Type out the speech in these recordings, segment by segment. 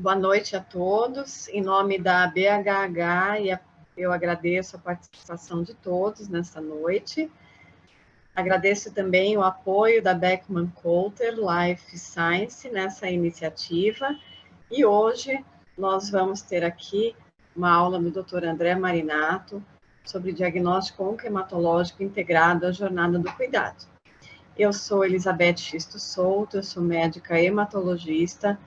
Boa noite a todos. Em nome da BHH, eu agradeço a participação de todos nesta noite. Agradeço também o apoio da Beckman Coulter Life Science nessa iniciativa. E hoje nós vamos ter aqui uma aula do Dr. André Marinato sobre diagnóstico oncohematológico integrado à jornada do cuidado. Eu sou Elizabeth Xisto Souto, eu sou médica hematologista,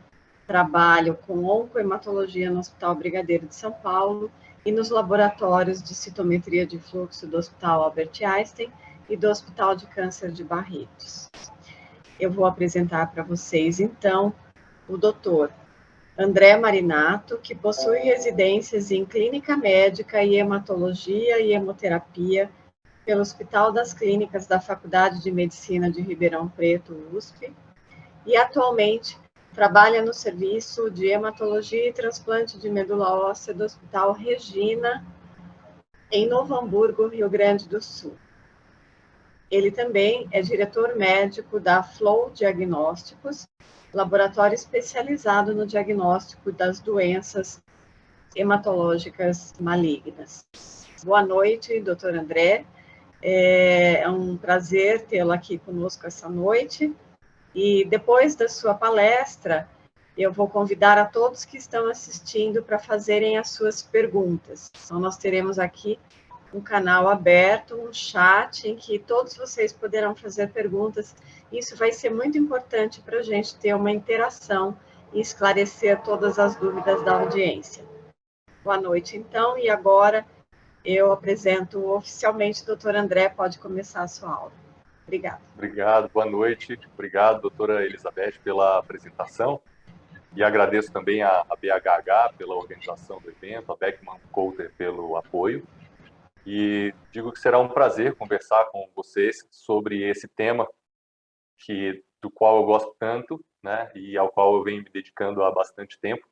trabalho com oncohematologia no Hospital Brigadeiro de São Paulo e nos laboratórios de citometria de fluxo do Hospital Albert Einstein e do Hospital de Câncer de Barretos. Eu vou apresentar para vocês, então, o doutor André Marinato, que possui residências em clínica médica e hematologia e hemoterapia pelo Hospital das Clínicas da Faculdade de Medicina de Ribeirão Preto, USP, e atualmente trabalha no serviço de hematologia e transplante de medula óssea do Hospital Regina, em Novo Hamburgo, Rio Grande do Sul. Ele também é diretor médico da Flow Diagnósticos, laboratório especializado no diagnóstico das doenças hematológicas malignas. Boa noite, doutor André. É um prazer tê-lo aqui conosco essa noite. E depois da sua palestra, eu vou convidar a todos que estão assistindo para fazerem as suas perguntas. Então, nós teremos aqui um canal aberto, um chat, em que todos vocês poderão fazer perguntas. Isso vai ser muito importante para a gente ter uma interação e esclarecer todas as dúvidas da audiência. Boa noite, então, e agora eu apresento oficialmente o doutor André, pode começar a sua aula. Obrigada. Obrigado, boa noite. Obrigado, doutora Elizabeth, pela apresentação. E agradeço também a BHH pela organização do evento, a Beckman Coulter pelo apoio. E digo que será um prazer conversar com vocês sobre esse tema do qual eu gosto tanto, né, e ao qual eu venho me dedicando há bastante tempo.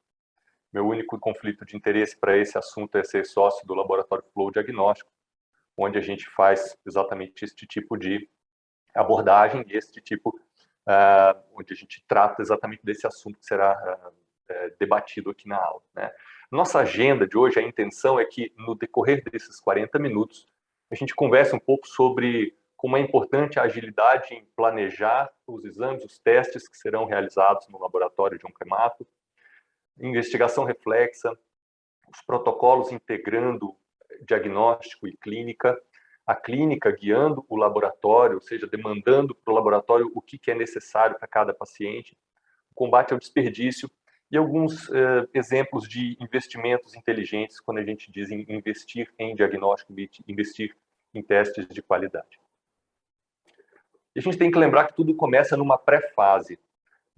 Meu único conflito de interesse para esse assunto é ser sócio do Laboratório Flow Diagnóstico, onde a gente faz exatamente este tipo de abordagem e este tipo, onde a gente trata exatamente desse assunto que será debatido aqui na aula, né? Nossa agenda de hoje, a intenção é que no decorrer desses 40 minutos, a gente converse um pouco sobre como é importante a agilidade em planejar os exames, os testes que serão realizados no laboratório de oncohemato, investigação reflexa, os protocolos integrando diagnóstico e clínica, a clínica guiando o laboratório, ou seja, demandando para o laboratório o que é necessário para cada paciente, o combate ao desperdício e alguns exemplos de investimentos inteligentes quando a gente diz em investir em diagnóstico, investir em testes de qualidade. E a gente tem que lembrar que tudo começa numa pré-fase,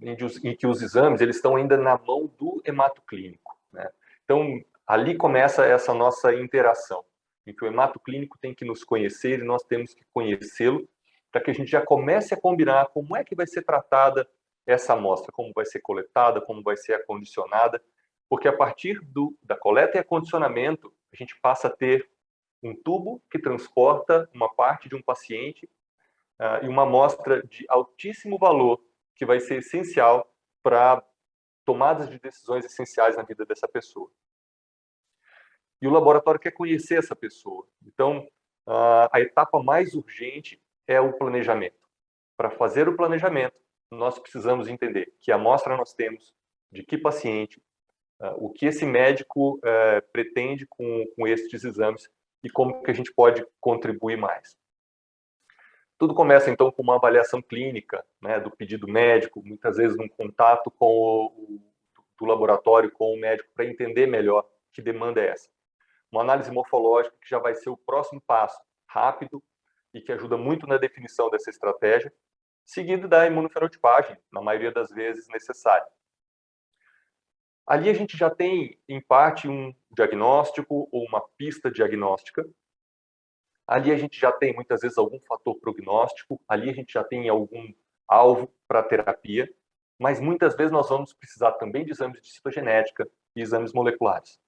em que os exames eles estão ainda na mão do hematoclínico, né? Então, ali começa essa nossa interação, em que o hematoclínico tem que nos conhecer e nós temos que conhecê-lo, para que a gente já comece a combinar como é que vai ser tratada essa amostra, como vai ser coletada, como vai ser acondicionada, porque a partir da coleta e acondicionamento, a gente passa a ter um tubo que transporta uma parte de um paciente e uma amostra de altíssimo valor, que vai ser essencial para tomadas de decisões essenciais na vida dessa pessoa. E o laboratório quer conhecer essa pessoa. Então, a etapa mais urgente é o planejamento. Para fazer o planejamento, nós precisamos entender que amostra nós temos, de que paciente, o que esse médico pretende com estes exames e como que a gente pode contribuir mais. Tudo começa, então, com uma avaliação clínica, né, do pedido médico, muitas vezes num contato do laboratório com o médico para entender melhor que demanda é essa. Uma análise morfológica que já vai ser o próximo passo, rápido e que ajuda muito na definição dessa estratégia, seguido da imunofenotipagem, na maioria das vezes necessária. Ali a gente já tem, em parte, um diagnóstico ou uma pista diagnóstica. Ali a gente já tem, muitas vezes, algum fator prognóstico, ali a gente já tem algum alvo para terapia, mas muitas vezes nós vamos precisar também de exames de citogenética e exames moleculares.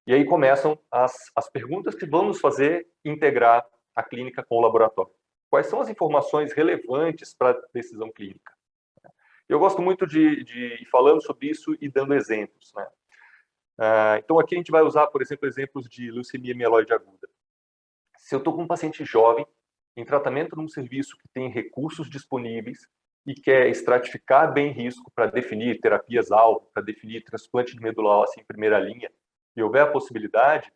E aí começam as perguntas que vamos fazer integrar a clínica com o laboratório. Quais são as informações relevantes para a decisão clínica? Eu gosto muito de ir falando sobre isso e dando exemplos, né? Então, aqui a gente vai usar, por exemplo, exemplos de leucemia mieloide aguda. Se eu estou com um paciente jovem, em tratamento num serviço que tem recursos disponíveis e quer estratificar bem risco para definir terapias-alvo, para definir transplante de medula óssea em primeira linha, e houver a possibilidade,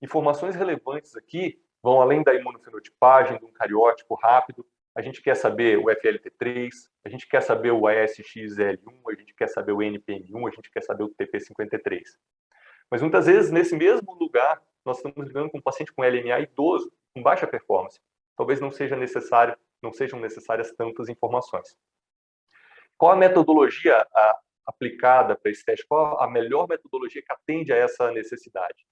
informações relevantes aqui vão além da imunofenotipagem, de um cariótipo rápido. A gente quer saber o FLT3, a gente quer saber o ASXL1, a gente quer saber o NPM1, a gente quer saber o TP53. Mas muitas vezes, nesse mesmo lugar, nós estamos lidando com um paciente com LMA idoso, com baixa performance. Talvez não sejam necessárias tantas informações. Qual a metodologia aplicada para esse teste? Qual a melhor metodologia que atende a essa necessidade?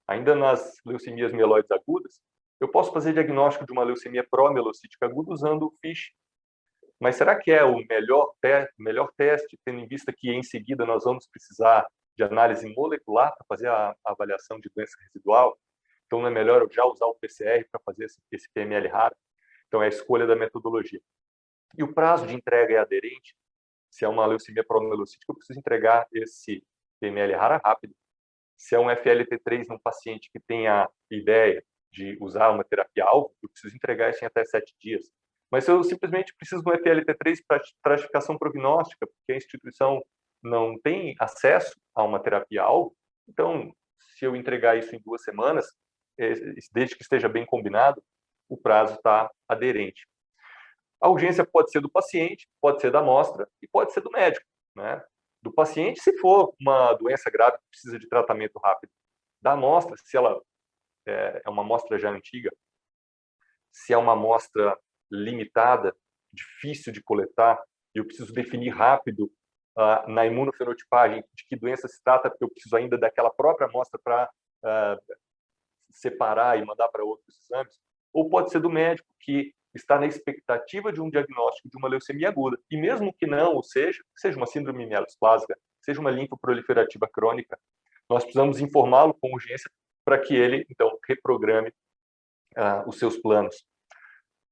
Ainda nas leucemias mieloides agudas, eu posso fazer diagnóstico de uma leucemia pró-mielocítica aguda usando o FISH. Mas será que é o melhor teste, tendo em vista que em seguida nós vamos precisar de análise molecular para fazer a avaliação de doença residual? Então não é melhor eu já usar o PCR para fazer esse PML raro? Então é a escolha da metodologia. E o prazo de entrega é aderente. Se é uma leucemia pró-mielocítica, eu preciso entregar esse PML raro rápido. Se é um FLT3 num paciente que tem a ideia de usar uma terapia-alvo, eu preciso entregar isso em até 7 dias. Mas se eu simplesmente preciso de um FLT3 para estratificação prognóstica, porque a instituição não tem acesso a uma terapia-alvo, então, se eu entregar isso em 2 semanas, desde que esteja bem combinado, o prazo está aderente. A urgência pode ser do paciente, pode ser da amostra e pode ser do médico, né? Do paciente, se for uma doença grave que precisa de tratamento rápido. Da amostra, se ela é uma amostra já antiga, se é uma amostra limitada, difícil de coletar, e eu preciso definir rápido na imunofenotipagem de que doença se trata, porque eu preciso ainda daquela própria amostra para separar e mandar para outros exames, ou pode ser do médico, que está na expectativa de um diagnóstico de uma leucemia aguda, e mesmo que não, ou seja uma síndrome mielosplásica, seja uma linfoproliferativa crônica, nós precisamos informá-lo com urgência para que ele, então, reprograme os seus planos.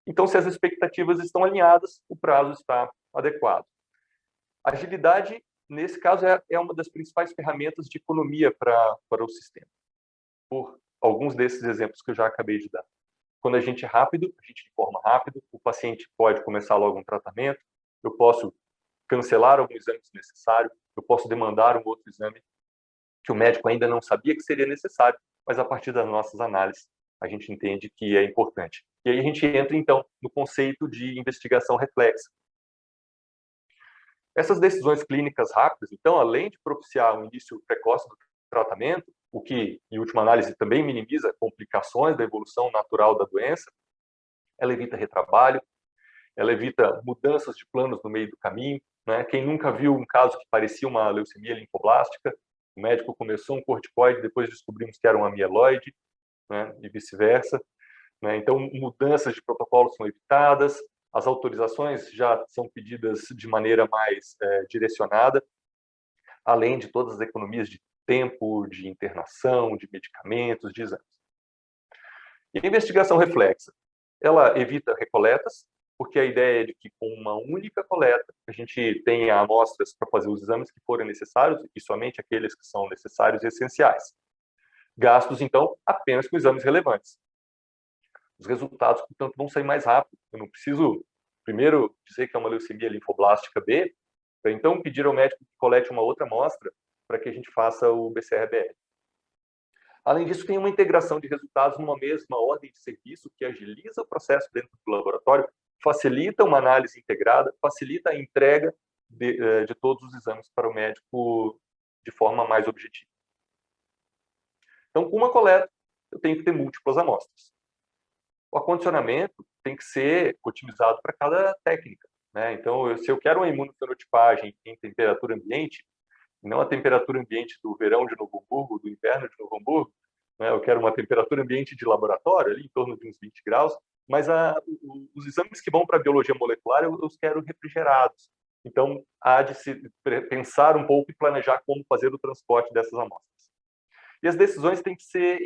Então, se as expectativas estão alinhadas, o prazo está adequado. Agilidade, nesse caso, é uma das principais ferramentas de economia para o sistema, por alguns desses exemplos que eu já acabei de dar. Quando a gente é rápido, a gente informa rápido, o paciente pode começar logo um tratamento, eu posso cancelar algum exame desnecessário, eu posso demandar um outro exame que o médico ainda não sabia que seria necessário, mas a partir das nossas análises a gente entende que é importante. E aí a gente entra, então, no conceito de investigação reflexa. Essas decisões clínicas rápidas, então, além de propiciar um início precoce do tratamento, o que, em última análise, também minimiza complicações da evolução natural da doença, ela evita retrabalho, ela evita mudanças de planos no meio do caminho, né? Quem nunca viu um caso que parecia uma leucemia linfoblástica, o médico começou um corticoide, depois descobrimos que era uma mieloide, né? E vice-versa, né? Então, mudanças de protocolo são evitadas, as autorizações já são pedidas de maneira mais direcionada, além de todas as economias de tempo, de internação, de medicamentos, de exames. E a investigação reflexa, ela evita recoletas, porque a ideia é de que com uma única coleta a gente tenha amostras para fazer os exames que forem necessários e somente aqueles que são necessários e essenciais. Gastos, então, apenas com exames relevantes. Os resultados, portanto, vão sair mais rápido. Eu não preciso, primeiro, dizer que é uma leucemia linfoblástica B, para então pedir ao médico que colete uma outra amostra para que a gente faça o BCR-ABL. Além disso, tem uma integração de resultados numa mesma ordem de serviço que agiliza o processo dentro do laboratório, facilita uma análise integrada, facilita a entrega de todos os exames para o médico de forma mais objetiva. Então, com uma coleta, eu tenho que ter múltiplas amostras. O acondicionamento tem que ser otimizado para cada técnica, né? Então, se eu quero uma imunofenotipagem em temperatura ambiente, não a temperatura ambiente do verão de Novo Hamburgo, do inverno de Novo Hamburgo, né? Eu quero uma temperatura ambiente de laboratório, ali em torno de uns 20 graus, mas os exames que vão para a biologia molecular, eu os quero refrigerados. Então, há de se pensar um pouco e planejar como fazer o transporte dessas amostras. E as decisões têm que ser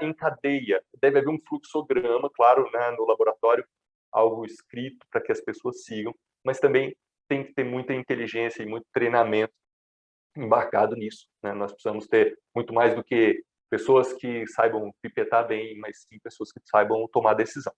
em cadeia. Deve haver um fluxograma, claro, né, no laboratório, algo escrito para que as pessoas sigam, mas também tem que ter muita inteligência e muito treinamento embarcado nisso, né? Nós precisamos ter muito mais do que pessoas que saibam pipetar bem, mas sim pessoas que saibam tomar decisão.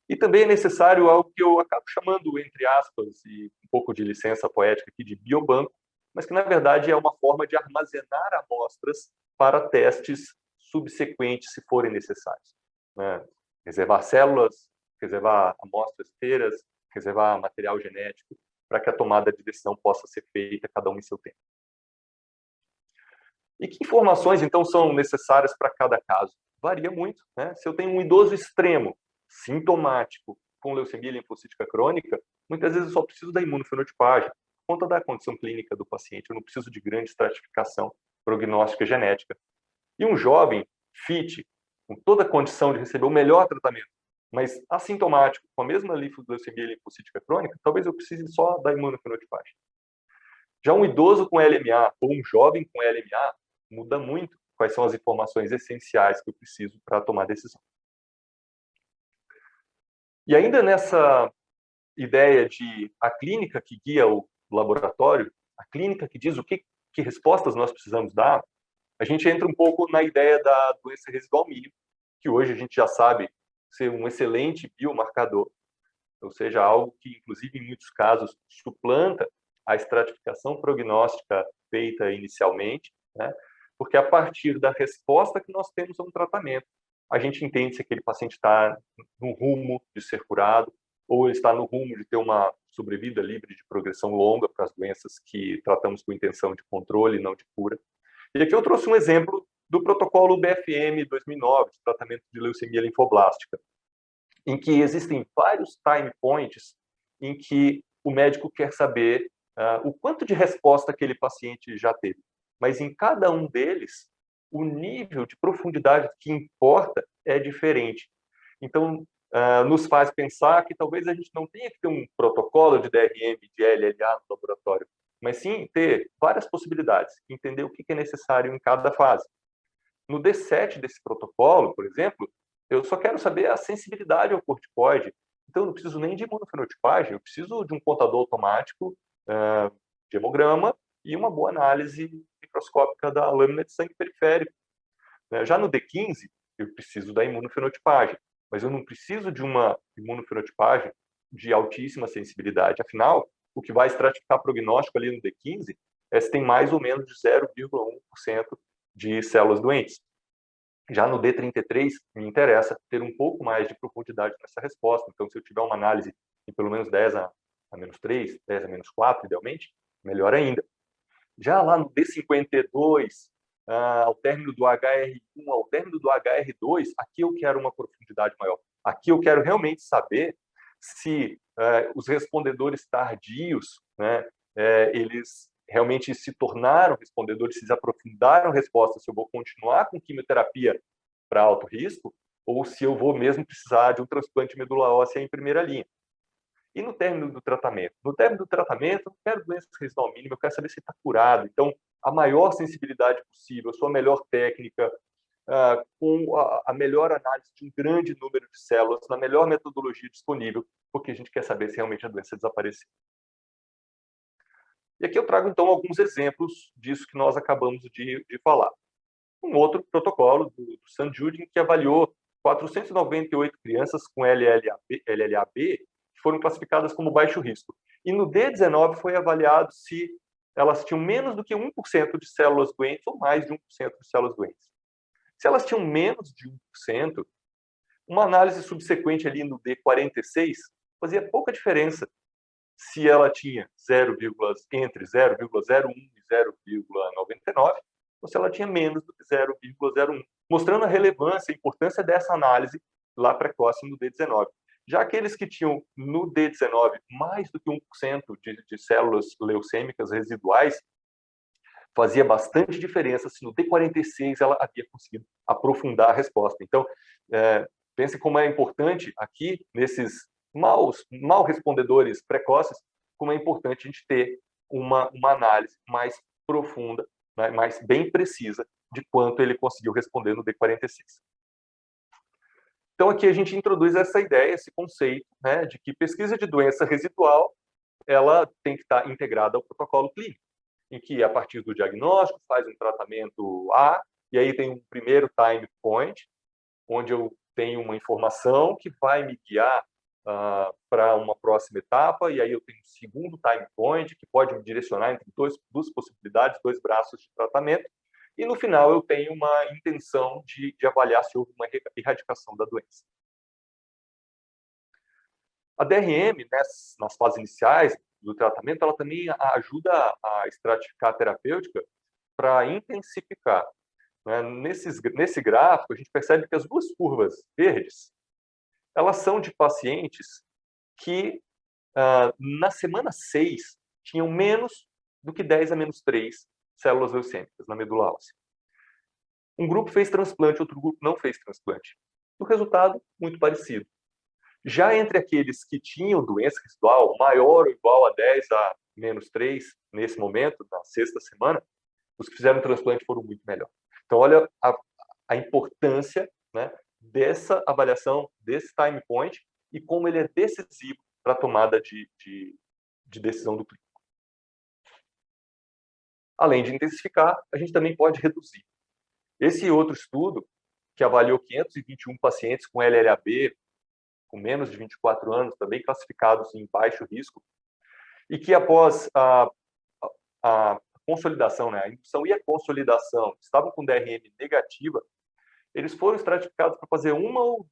E também é necessário algo que eu acabo chamando, entre aspas, e um pouco de licença poética aqui, de biobanco, mas que, na verdade, é uma forma de armazenar amostras para testes subsequentes, se forem necessários, né? Reservar células, reservar amostras inteiras, reservar material genético, para que a tomada de decisão possa ser feita, cada um em seu tempo. E que informações, então, são necessárias para cada caso? Varia muito, né? Se eu tenho um idoso extremo, sintomático, com leucemia linfocítica crônica, muitas vezes eu só preciso da imunofenotipagem, por conta da condição clínica do paciente, eu não preciso de grande estratificação prognóstica genética. E um jovem, fit, com toda a condição de receber o melhor tratamento, mas assintomático, com a mesma leucemia linfocítica crônica, talvez eu precise só da imunofenotipagem. Já um idoso com LMA ou um jovem com LMA, muda muito quais são as informações essenciais que eu preciso para tomar decisão. E ainda nessa ideia de a clínica que guia o laboratório, a clínica que diz que respostas nós precisamos dar, a gente entra um pouco na ideia da doença residual mínima, que hoje a gente já sabe ser um excelente biomarcador, ou seja, algo que, inclusive, em muitos casos, suplanta a estratificação prognóstica feita inicialmente, né? Porque a partir da resposta que nós temos a um tratamento, a gente entende se aquele paciente está no rumo de ser curado ou ele está no rumo de ter uma sobrevida livre de progressão longa para as doenças que tratamos com intenção de controle e não de cura. E aqui eu trouxe um exemplo do protocolo BFM 2009, de tratamento de leucemia linfoblástica, em que existem vários time points em que o médico quer saber o quanto de resposta aquele paciente já teve. Mas em cada um deles, o nível de profundidade que importa é diferente. Então, nos faz pensar que talvez a gente não tenha que ter um protocolo de DRM, de LLA no laboratório, mas sim ter várias possibilidades, entender o que é necessário em cada fase. No D7 desse protocolo, por exemplo, eu só quero saber a sensibilidade ao corticoide. Então, eu não preciso nem de imunofenotipagem, eu preciso de um contador automático de hemograma e uma boa análise microscópica da lâmina de sangue periférico. Já no D15, eu preciso da imunofenotipagem, mas eu não preciso de uma imunofenotipagem de altíssima sensibilidade. Afinal, o que vai estratificar prognóstico ali no D15 é se tem mais ou menos de 0,1% de células doentes. Já no D33, me interessa ter um pouco mais de profundidade nessa resposta. Então, se eu tiver uma análise de pelo menos 10 a menos 3, 10 a menos 4, idealmente, melhor ainda. Já lá no D52, ao término do HR1, ao término do HR2, aqui eu quero uma profundidade maior. Aqui eu quero realmente saber se os respondedores tardios, né, eles realmente se tornaram respondedores, se aprofundaram a resposta, se eu vou continuar com quimioterapia para alto risco, ou se eu vou mesmo precisar de um transplante de medula óssea em primeira linha. E no término do tratamento? No término do tratamento, eu quero doença residual mínima, eu quero saber se está curado. Então, a maior sensibilidade possível, a sua melhor técnica, com a melhor análise de um grande número de células, na melhor metodologia disponível, porque a gente quer saber se realmente a doença desapareceu. E aqui eu trago, então, alguns exemplos disso que nós acabamos de falar. Um outro protocolo do St. Jude, que avaliou 498 crianças com LLAB, que foram classificadas como baixo risco. E no D19 foi avaliado se elas tinham menos do que 1% de células doentes ou mais de 1% de células doentes. Se elas tinham menos de 1%, uma análise subsequente ali no D46 fazia pouca diferença se ela tinha entre 0,01 e 0,99, ou se ela tinha menos do que 0,01, mostrando a relevância, a importância dessa análise lá precoce no D19. Já aqueles que tinham no D19 mais do que 1% de células leucêmicas residuais, fazia bastante diferença se no D46 ela havia conseguido aprofundar a resposta. Então, pense como é importante aqui, nesses mal respondedores precoces, como é importante a gente ter uma análise mais profunda, né, mais bem precisa de quanto ele conseguiu responder no D46. Então, aqui a gente introduz essa ideia, esse conceito, né, de que pesquisa de doença residual ela tem que estar integrada ao protocolo clínico, em que, a partir do diagnóstico, faz um tratamento A, e aí tem um primeiro time point, onde eu tenho uma informação que vai me guiar para uma próxima etapa, e aí eu tenho um segundo time point, que pode me direcionar entre duas possibilidades, dois braços de tratamento, e no final eu tenho uma intenção de avaliar se houve uma erradicação da doença. A DRM, nas fases iniciais do tratamento, ela também ajuda a estratificar a terapêutica para intensificar. Nesse gráfico, a gente percebe que as duas curvas verdes, elas são de pacientes que, na semana 6, tinham menos do que 10 a menos 3 células leucêmicas na medula óssea. Um grupo fez transplante, outro grupo não fez transplante. O resultado, muito parecido. Já entre aqueles que tinham doença residual maior ou igual a 10 a menos 3, nesse momento, na 6ª semana, os que fizeram transplante foram muito melhor. Então, olha a importância, né, dessa avaliação, desse time point, e como ele é decisivo para a tomada de decisão do clínico. Além de intensificar, a gente também pode reduzir. Esse outro estudo, que avaliou 521 pacientes com LLAB, com menos de 24 anos, também classificados em baixo risco, e que após a consolidação, né, a indução e a consolidação, estavam com DRM negativa, eles foram estratificados para fazer um ou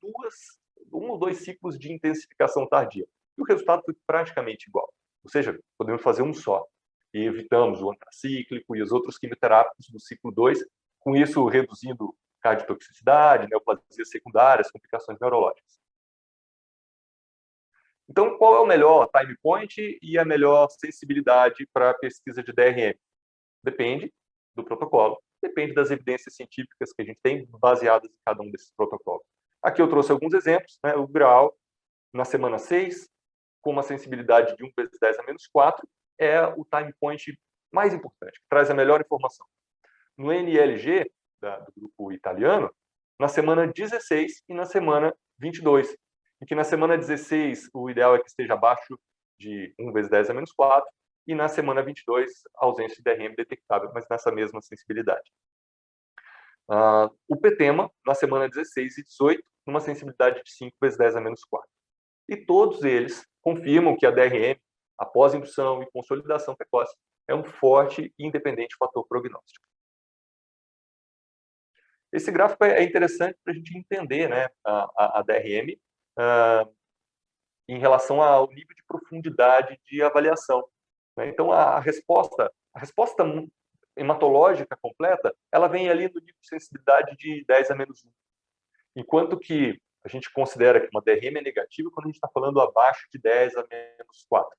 dois ciclos de intensificação tardia. E o resultado foi praticamente igual. Ou seja, podemos fazer um só. E evitamos o antracíclico e os outros quimioterápicos do ciclo 2, com isso reduzindo cardiotoxicidade, neoplasias secundárias, complicações neurológicas. Então, qual é o melhor time point e a melhor sensibilidade para a pesquisa de DRM? Depende do protocolo, depende das evidências científicas que a gente tem baseadas em cada um desses protocolos. Aqui eu trouxe alguns exemplos, né? O GRAAL, na semana 6, com uma sensibilidade de 1 vezes 10 a menos 4, é o time point mais importante, que traz a melhor informação. No NLG, do grupo italiano, na semana 16 e na semana 22, em que na semana 16 o ideal é que esteja abaixo de 1 vezes 10 a menos 4, e na semana 22, ausência de DRM detectável, mas nessa mesma sensibilidade. O PTEMA, na semana 16 e 18, numa sensibilidade de 5 vezes 10 a menos 4. E todos eles confirmam que a DRM, após indução e consolidação precoce, é um forte e independente fator prognóstico. Esse gráfico é interessante para a gente entender, né, a DRM em relação ao nível de profundidade de avaliação. Então, a resposta hematológica completa, ela vem ali no nível de sensibilidade de 10 a menos 1. Enquanto que a gente considera que uma DRM é negativa quando a gente está falando abaixo de 10 a menos 4.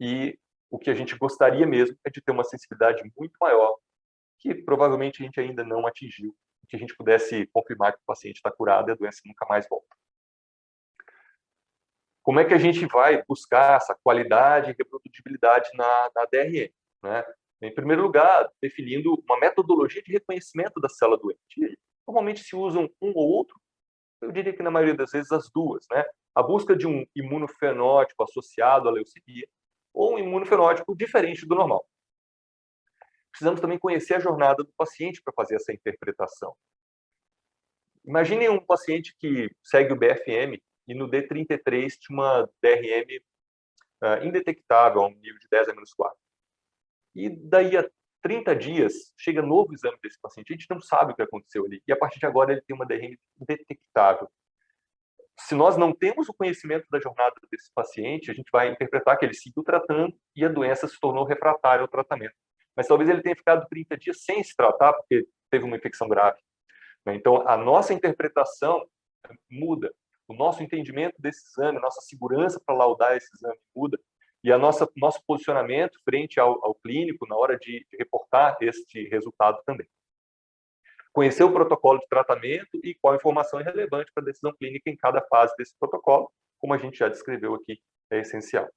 E o que a gente gostaria mesmo é de ter uma sensibilidade muito maior, que provavelmente a gente ainda não atingiu, que a gente pudesse confirmar que o paciente está curado e a doença nunca mais volta. Como é que a gente vai buscar essa qualidade e reprodutibilidade na DRM? Né? Em primeiro lugar, definindo uma metodologia de reconhecimento da célula doente. Normalmente se usam um ou outro, eu diria que na maioria das vezes as duas. Né? A busca de um imunofenótipo associado à leucemia ou um imunofenótipo diferente do normal. Precisamos também conhecer a jornada do paciente para fazer essa interpretação. Imaginem um paciente que segue o BFM e no D33 tinha uma DRM indetectável a um nível de 10 a menos 4. E daí a 30 dias chega novo exame desse paciente, a gente não sabe o que aconteceu ali. E a partir de agora ele tem uma DRM indetectável. Se nós não temos o conhecimento da jornada desse paciente, a gente vai interpretar que ele seguiu tratando e a doença se tornou refratária ao tratamento. Mas talvez ele tenha ficado 30 dias sem se tratar porque teve uma infecção grave. Então, a nossa interpretação muda. O nosso entendimento desse exame, a nossa segurança para laudar esse exame muda. E nosso posicionamento frente ao clínico na hora de reportar este resultado também. Conhecer o protocolo de tratamento e qual informação é relevante para a decisão clínica em cada fase desse protocolo, como a gente já descreveu aqui, é essencial.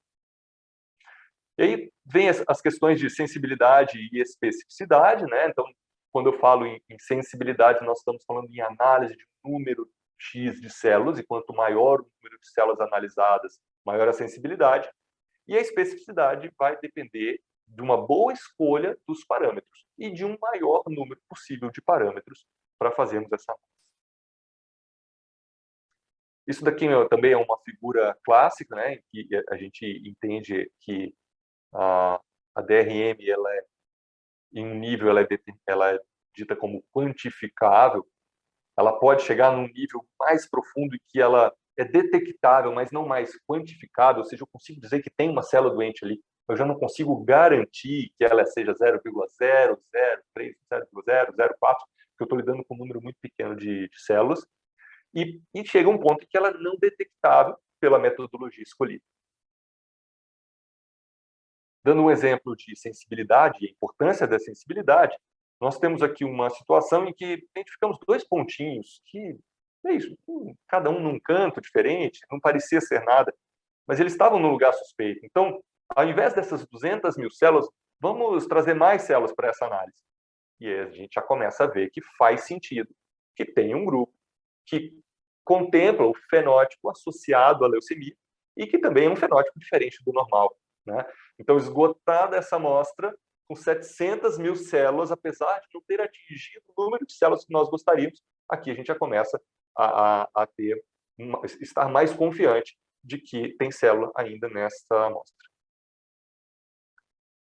E aí vem as questões de sensibilidade e especificidade, né? Então, quando eu falo em sensibilidade, nós estamos falando em análise de um número X de células, e quanto maior o número de células analisadas, maior a sensibilidade. E a especificidade vai depender de uma boa escolha dos parâmetros e de um maior número possível de parâmetros para fazermos essa análise. Isso daqui também é uma figura clássica, né, em que a gente entende que a DRM, ela é, em um nível, ela é dita como quantificável. Ela pode chegar num nível mais profundo em que ela é detectável, mas não mais quantificável, ou seja, eu consigo dizer que tem uma célula doente ali, eu já não consigo garantir que ela seja 0,003, 0,004, porque eu estou lidando com um número muito pequeno de células, e chega um ponto em que ela é não detectável pela metodologia escolhida. Dando um exemplo de sensibilidade e a importância da sensibilidade, nós temos aqui uma situação em que identificamos 2 pontinhos que, é isso, cada um num canto diferente, não parecia ser nada, mas eles estavam num lugar suspeito. Então, ao invés dessas 200.000 células, vamos trazer mais células para essa análise. E aí a gente já começa a ver que faz sentido que tem um grupo que contempla o fenótipo associado à leucemia e que também é um fenótipo diferente do normal, né? Então, esgotada essa amostra, com 700.000 células, apesar de não ter atingido o número de células que nós gostaríamos, aqui a gente já começa a estar mais confiante de que tem célula ainda nessa amostra.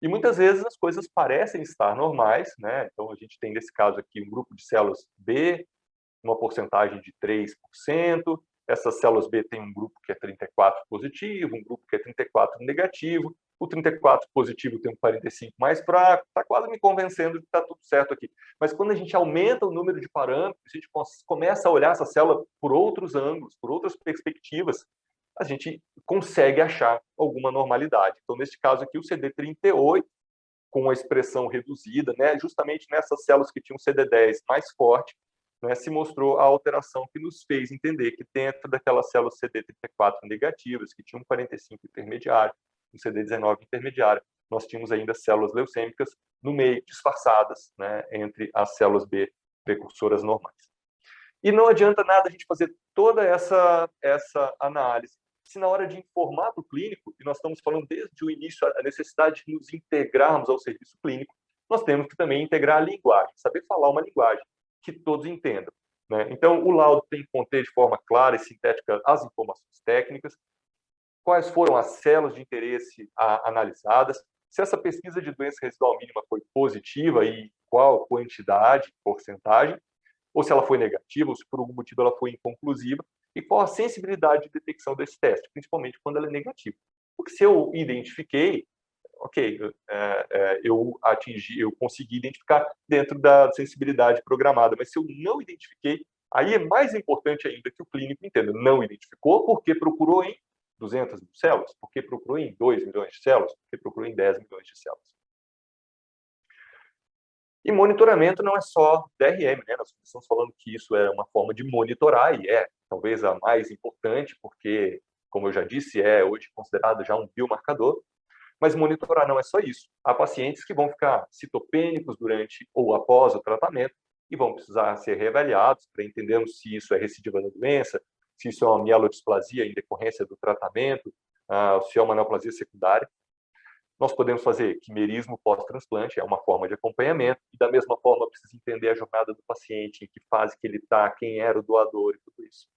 E muitas vezes as coisas parecem estar normais, né? Então, a gente tem nesse caso aqui um grupo de células B, uma porcentagem de 3%. Essas células B têm um grupo que é 34 positivo, um grupo que é 34 negativo. O 34 positivo tem um 45 mais fraco. Está quase me convencendo de que está tudo certo aqui. Mas quando a gente aumenta o número de parâmetros, a gente começa a olhar essa célula por outros ângulos, por outras perspectivas, a gente consegue achar alguma normalidade. Então, neste caso aqui, o CD38, com a expressão reduzida, né, justamente nessas células que tinham CD10 mais forte, né, se mostrou a alteração que nos fez entender que dentro daquelas células CD34 negativas, que tinham um 45 intermediário, um CD19 intermediário, nós tínhamos ainda células leucêmicas no meio, disfarçadas, né, entre as células B precursoras normais. E não adianta nada a gente fazer toda essa análise se na hora de informar para o clínico, e nós estamos falando desde o início a necessidade de nos integrarmos ao serviço clínico, nós temos que também integrar a linguagem, saber falar uma linguagem que todos entendam, né? Então, o laudo tem que conter de forma clara e sintética as informações técnicas, quais foram as células de interesse analisadas, se essa pesquisa de doença residual mínima foi positiva e qual quantidade, porcentagem, ou se ela foi negativa, ou se por algum motivo ela foi inconclusiva, e qual a sensibilidade de detecção desse teste, principalmente quando ela é negativa. Porque se eu identifiquei, ok, eu consegui identificar dentro da sensibilidade programada, mas se eu não identifiquei, aí é mais importante ainda que o clínico entenda, não identificou porque procurou em 200.000 células, porque procurou em 2 milhões de células, porque procurou em 10 milhões de células. E monitoramento não é só DRM, né? Nós estamos falando que isso é uma forma de monitorar, e é talvez a mais importante, porque, como eu já disse, é hoje considerado já um biomarcador, mas monitorar não é só isso. Há pacientes que vão ficar citopênicos durante ou após o tratamento e vão precisar ser reavaliados para entendermos se isso é recidiva da doença, se isso é uma mielodisplasia em decorrência do tratamento, se é uma neoplasia secundária. Nós podemos fazer quimerismo pós-transplante, é uma forma de acompanhamento, e da mesma forma precisa entender a jornada do paciente, em que fase que ele está, quem era o doador e tudo isso.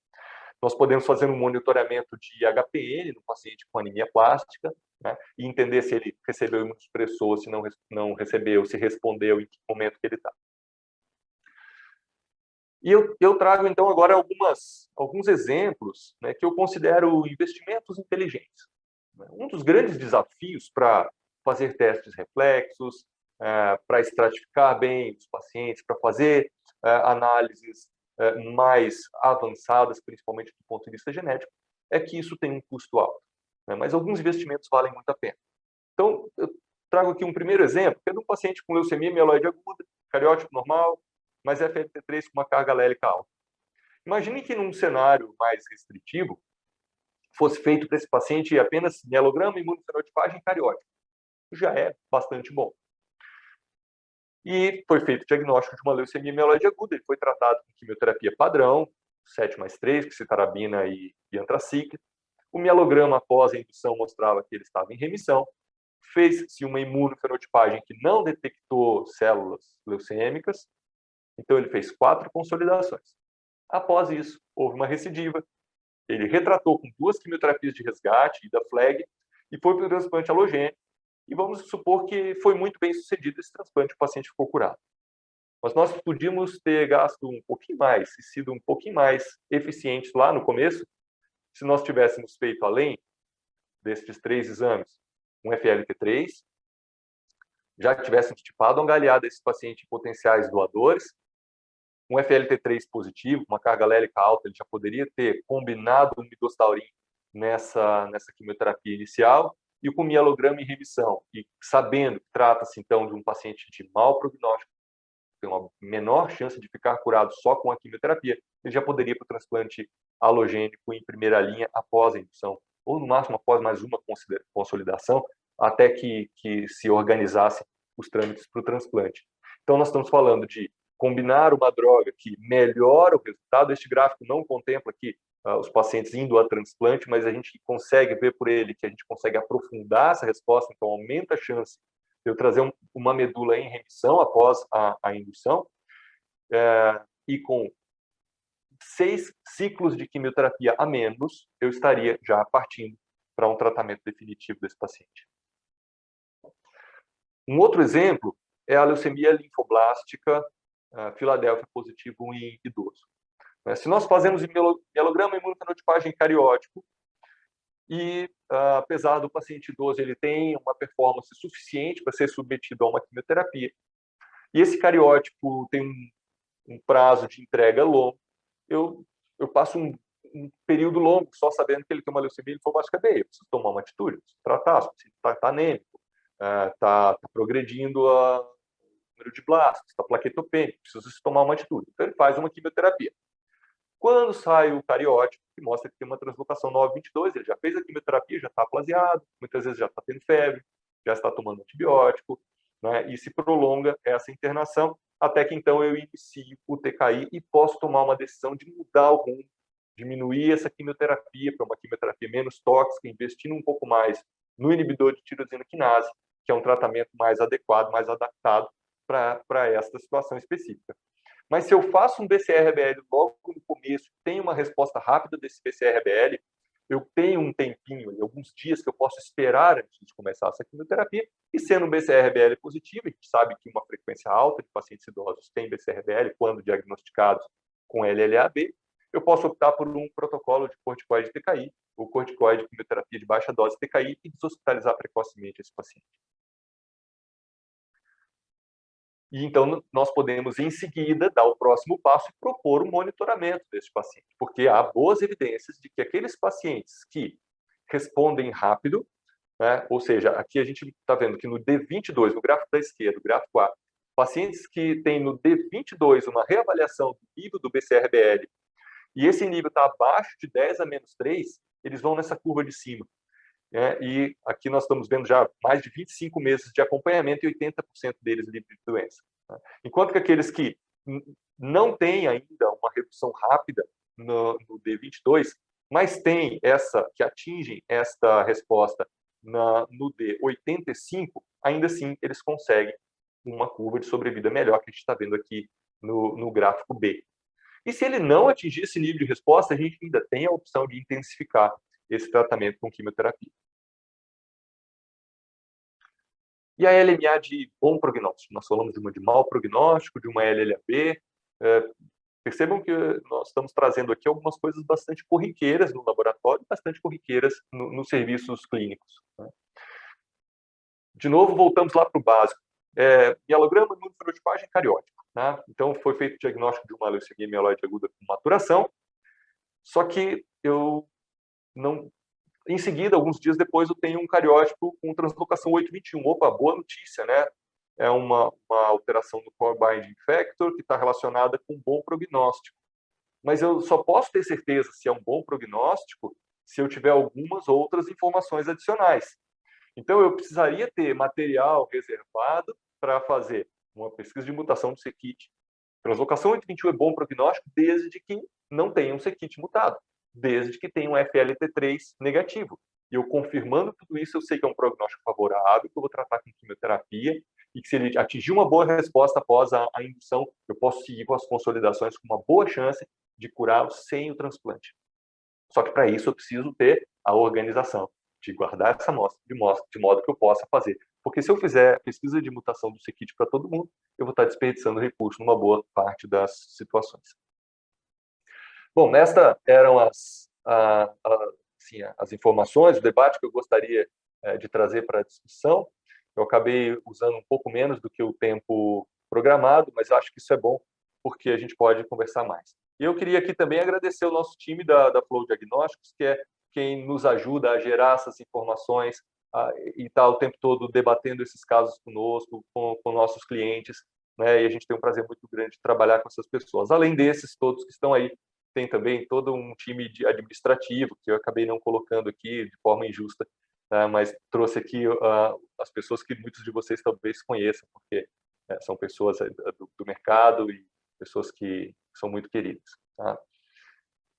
Nós podemos fazer um monitoramento de HPN no paciente com anemia plástica, né, e entender se ele recebeu imunossupressor, se não recebeu, se respondeu, em que momento que ele está. E eu trago, então, agora alguns exemplos, né, que eu considero investimentos inteligentes. Um dos grandes desafios para fazer testes reflexos, para estratificar bem os pacientes, para fazer análises mais avançadas, principalmente do ponto de vista genético, é que isso tem um custo alto, né? Mas alguns investimentos valem muito a pena. Então, eu trago aqui um primeiro exemplo, que é de um paciente com leucemia mieloide aguda, cariótipo normal, mas FLT3 com uma carga alélica alta. Imagine que num cenário mais restritivo, fosse feito para esse paciente apenas mielograma, imunofenotipagem cariótica. Já é bastante bom. E foi feito o diagnóstico de uma leucemia mieloide aguda, ele foi tratado com quimioterapia padrão, 7+3, citarabina e antraciclina. O mielograma após a indução mostrava que ele estava em remissão. Fez-se uma imunofenotipagem que não detectou células leucêmicas, então ele fez 4 consolidações. Após isso, houve uma recidiva, ele retratou com 2 quimioterapias de resgate e da FLAG e foi para o transplante halogênico, e vamos supor que foi muito bem sucedido esse transplante, o paciente ficou curado. Mas nós podíamos ter gasto um pouquinho mais e sido um pouquinho mais eficientes lá no começo, se nós tivéssemos feito, além destes 3 exames, um FLT3, já tivéssemos tipado uma galhada desses pacientes em potenciais doadores, um FLT3 positivo, uma carga alélica alta, ele já poderia ter combinado um midostaurin nessa quimioterapia inicial, e com mielograma em remissão, e sabendo que trata-se, então, de um paciente de mau prognóstico, tem uma menor chance de ficar curado só com a quimioterapia, ele já poderia ir para o transplante halogênico em primeira linha após a indução, ou no máximo após mais uma consolidação, até que se organizassem os trâmites para o transplante. Então, nós estamos falando de combinar uma droga que melhora o resultado. Este gráfico não contempla aqui os pacientes indo a transplante, mas a gente consegue ver por ele que a gente consegue aprofundar essa resposta, então aumenta a chance de eu trazer uma medula em remissão após a indução, e com 6 ciclos de quimioterapia a menos, eu estaria já partindo para um tratamento definitivo desse paciente. Um outro exemplo é a leucemia linfoblástica Filadélfia positivo em idoso. Se nós fazemos mielograma imunofenotipagem cariótico, e apesar do paciente idoso ele tem uma performance suficiente para ser submetido a uma quimioterapia, e esse cariótipo tem um prazo de entrega longo, eu passo um período longo só sabendo que ele tem uma leucemia linfoblástica B. Eu preciso tomar uma atitude, preciso tratar, se o paciente está anêmico, está progredindo o número de blastos, está plaquetopênico, precisa se tomar uma atitude. Então ele faz uma quimioterapia. Quando sai o cariótipo, que mostra que tem uma translocação 922, ele já fez a quimioterapia, já está aplasiado, muitas vezes já está tendo febre, já está tomando antibiótico, né, e se prolonga essa internação, até que então eu inicio o TKI e posso tomar uma decisão de mudar o rumo, diminuir essa quimioterapia para uma quimioterapia menos tóxica, investindo um pouco mais no inibidor de tirosina quinase, que é um tratamento mais adequado, mais adaptado para esta situação específica. Mas se eu faço um BCR-ABL logo no começo, tenho uma resposta rápida desse BCR-ABL, eu tenho um tempinho, alguns dias que eu posso esperar antes de começar essa quimioterapia, e sendo um BCR-ABL positivo, a gente sabe que uma frequência alta de pacientes idosos tem BCR-ABL quando diagnosticados com LLAB, eu posso optar por um protocolo de corticoide TKI, ou corticoide de quimioterapia de baixa dose TKI, e deshospitalizar precocemente esse paciente. E então nós podemos, em seguida, dar o próximo passo e propor um monitoramento desse paciente, porque há boas evidências de que aqueles pacientes que respondem rápido, né, ou seja, aqui a gente está vendo que no D22, no gráfico da esquerda, o gráfico A, pacientes que têm no D22 uma reavaliação do nível do BCR-ABL, e esse nível está abaixo de 10 a menos 3, eles vão nessa curva de cima. E aqui nós estamos vendo já mais de 25 meses de acompanhamento e 80% deles livres de doença. Enquanto que aqueles que não têm ainda uma redução rápida no D22, mas têm que atingem esta resposta no D85, ainda assim eles conseguem uma curva de sobrevida melhor, que a gente está vendo aqui no gráfico B. E se ele não atingir esse nível de resposta, a gente ainda tem a opção de intensificar esse tratamento com quimioterapia. E a LMA de bom prognóstico? Nós falamos de uma de mau prognóstico, de uma LLAB. Percebam que nós estamos trazendo aqui algumas coisas bastante corriqueiras no laboratório, bastante corriqueiras nos serviços clínicos. De novo, voltamos lá para o básico. Mielograma, imunofenotipagem cariótico. Então, foi feito o diagnóstico de uma leucemia mieloide aguda com maturação, só que eu não... Em seguida, alguns dias depois, eu tenho um cariótipo com translocação 821. Opa, boa notícia, né? É uma alteração no core binding factor que está relacionada com um bom prognóstico. Mas eu só posso ter certeza se é um bom prognóstico se eu tiver algumas outras informações adicionais. Então, eu precisaria ter material reservado para fazer uma pesquisa de mutação do c-KIT. Translocação 821 é bom prognóstico desde que não tenha um c-KIT mutado. desde que tenha um FLT3 negativo. E eu confirmando tudo isso, eu sei que é um prognóstico favorável, que eu vou tratar com quimioterapia, e que se ele atingir uma boa resposta após a indução, eu posso seguir com as consolidações com uma boa chance de curar sem o transplante. Só que para isso eu preciso ter a organização de guardar essa amostra de modo que eu possa fazer. Porque se eu fizer pesquisa de mutação do c-kit para todo mundo, eu vou estar desperdiçando recurso numa boa parte das situações. Bom, estas eram as informações, o debate que eu gostaria de trazer para a discussão. Eu acabei usando um pouco menos do que o tempo programado, mas acho que isso é bom, porque a gente pode conversar mais. E eu queria aqui também agradecer o nosso time da Flow Diagnósticos, que é quem nos ajuda a gerar essas informações e está o tempo todo debatendo esses casos conosco, com nossos clientes, né? E a gente tem um prazer muito grande de trabalhar com essas pessoas. Além desses, todos que estão aí, tem também todo um time administrativo, que eu acabei não colocando aqui de forma injusta, tá? Mas trouxe aqui as pessoas que muitos de vocês talvez conheçam, porque são pessoas do mercado e pessoas que são muito queridas. Tá?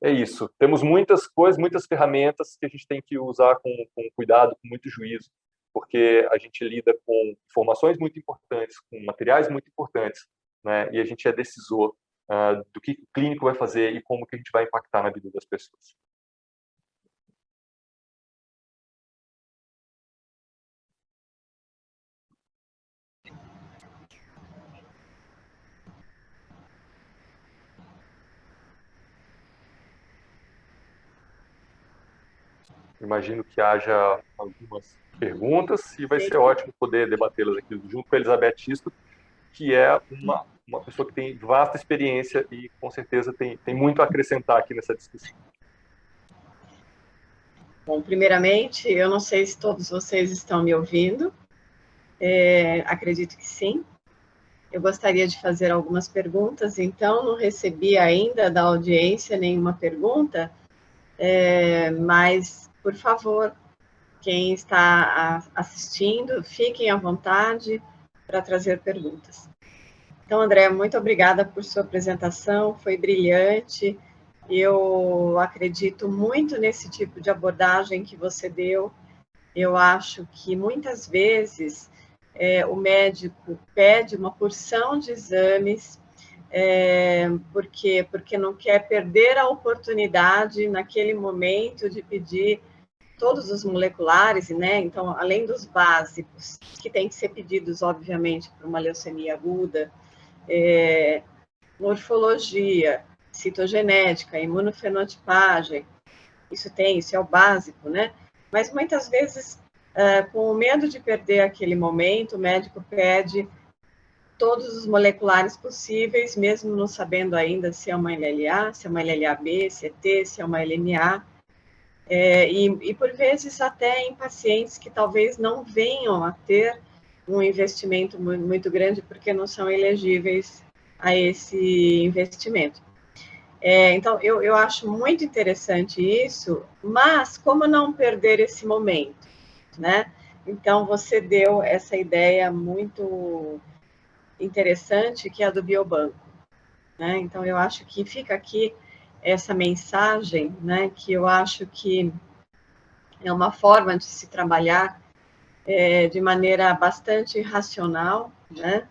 É isso. Temos muitas coisas, muitas ferramentas que a gente tem que usar com cuidado, com muito juízo, porque a gente lida com informações muito importantes, com materiais muito importantes, né? E a gente é decisor do que o clínico vai fazer e como que a gente vai impactar na vida das pessoas. Imagino que haja algumas perguntas e vai ser ótimo poder debatê-las aqui junto com a Elizabeth Xisto, que é uma pessoa que tem vasta experiência e, com certeza, tem muito a acrescentar aqui nessa discussão. Bom, primeiramente, eu não sei se todos vocês estão me ouvindo. Acredito que sim. Eu gostaria de fazer algumas perguntas, então não recebi ainda da audiência nenhuma pergunta, mas, por favor, quem está assistindo, fiquem à vontade para trazer perguntas. Então, André, muito obrigada por sua apresentação, foi brilhante. Eu acredito muito nesse tipo de abordagem que você deu. Eu acho que muitas vezes o médico pede uma porção de exames, porque não quer perder a oportunidade naquele momento de pedir todos os moleculares, né? Então, além dos básicos, que têm que ser pedidos, obviamente, para uma leucemia aguda, morfologia, citogenética, imunofenotipagem, isso é o básico, né? Mas muitas vezes, com o medo de perder aquele momento, o médico pede todos os moleculares possíveis, mesmo não sabendo ainda se é uma LLA, se é uma LLA-B, se é T, se é uma LNA, e por vezes até em pacientes que talvez não venham a ter um investimento muito grande, porque não são elegíveis a esse investimento. Então, eu acho muito interessante isso, mas como não perder esse momento, né? Então, você deu essa ideia muito interessante, que é a do biobanco, né? Então, eu acho que fica aqui essa mensagem, né, que eu acho que é uma forma de se trabalhar de maneira bastante racional, né?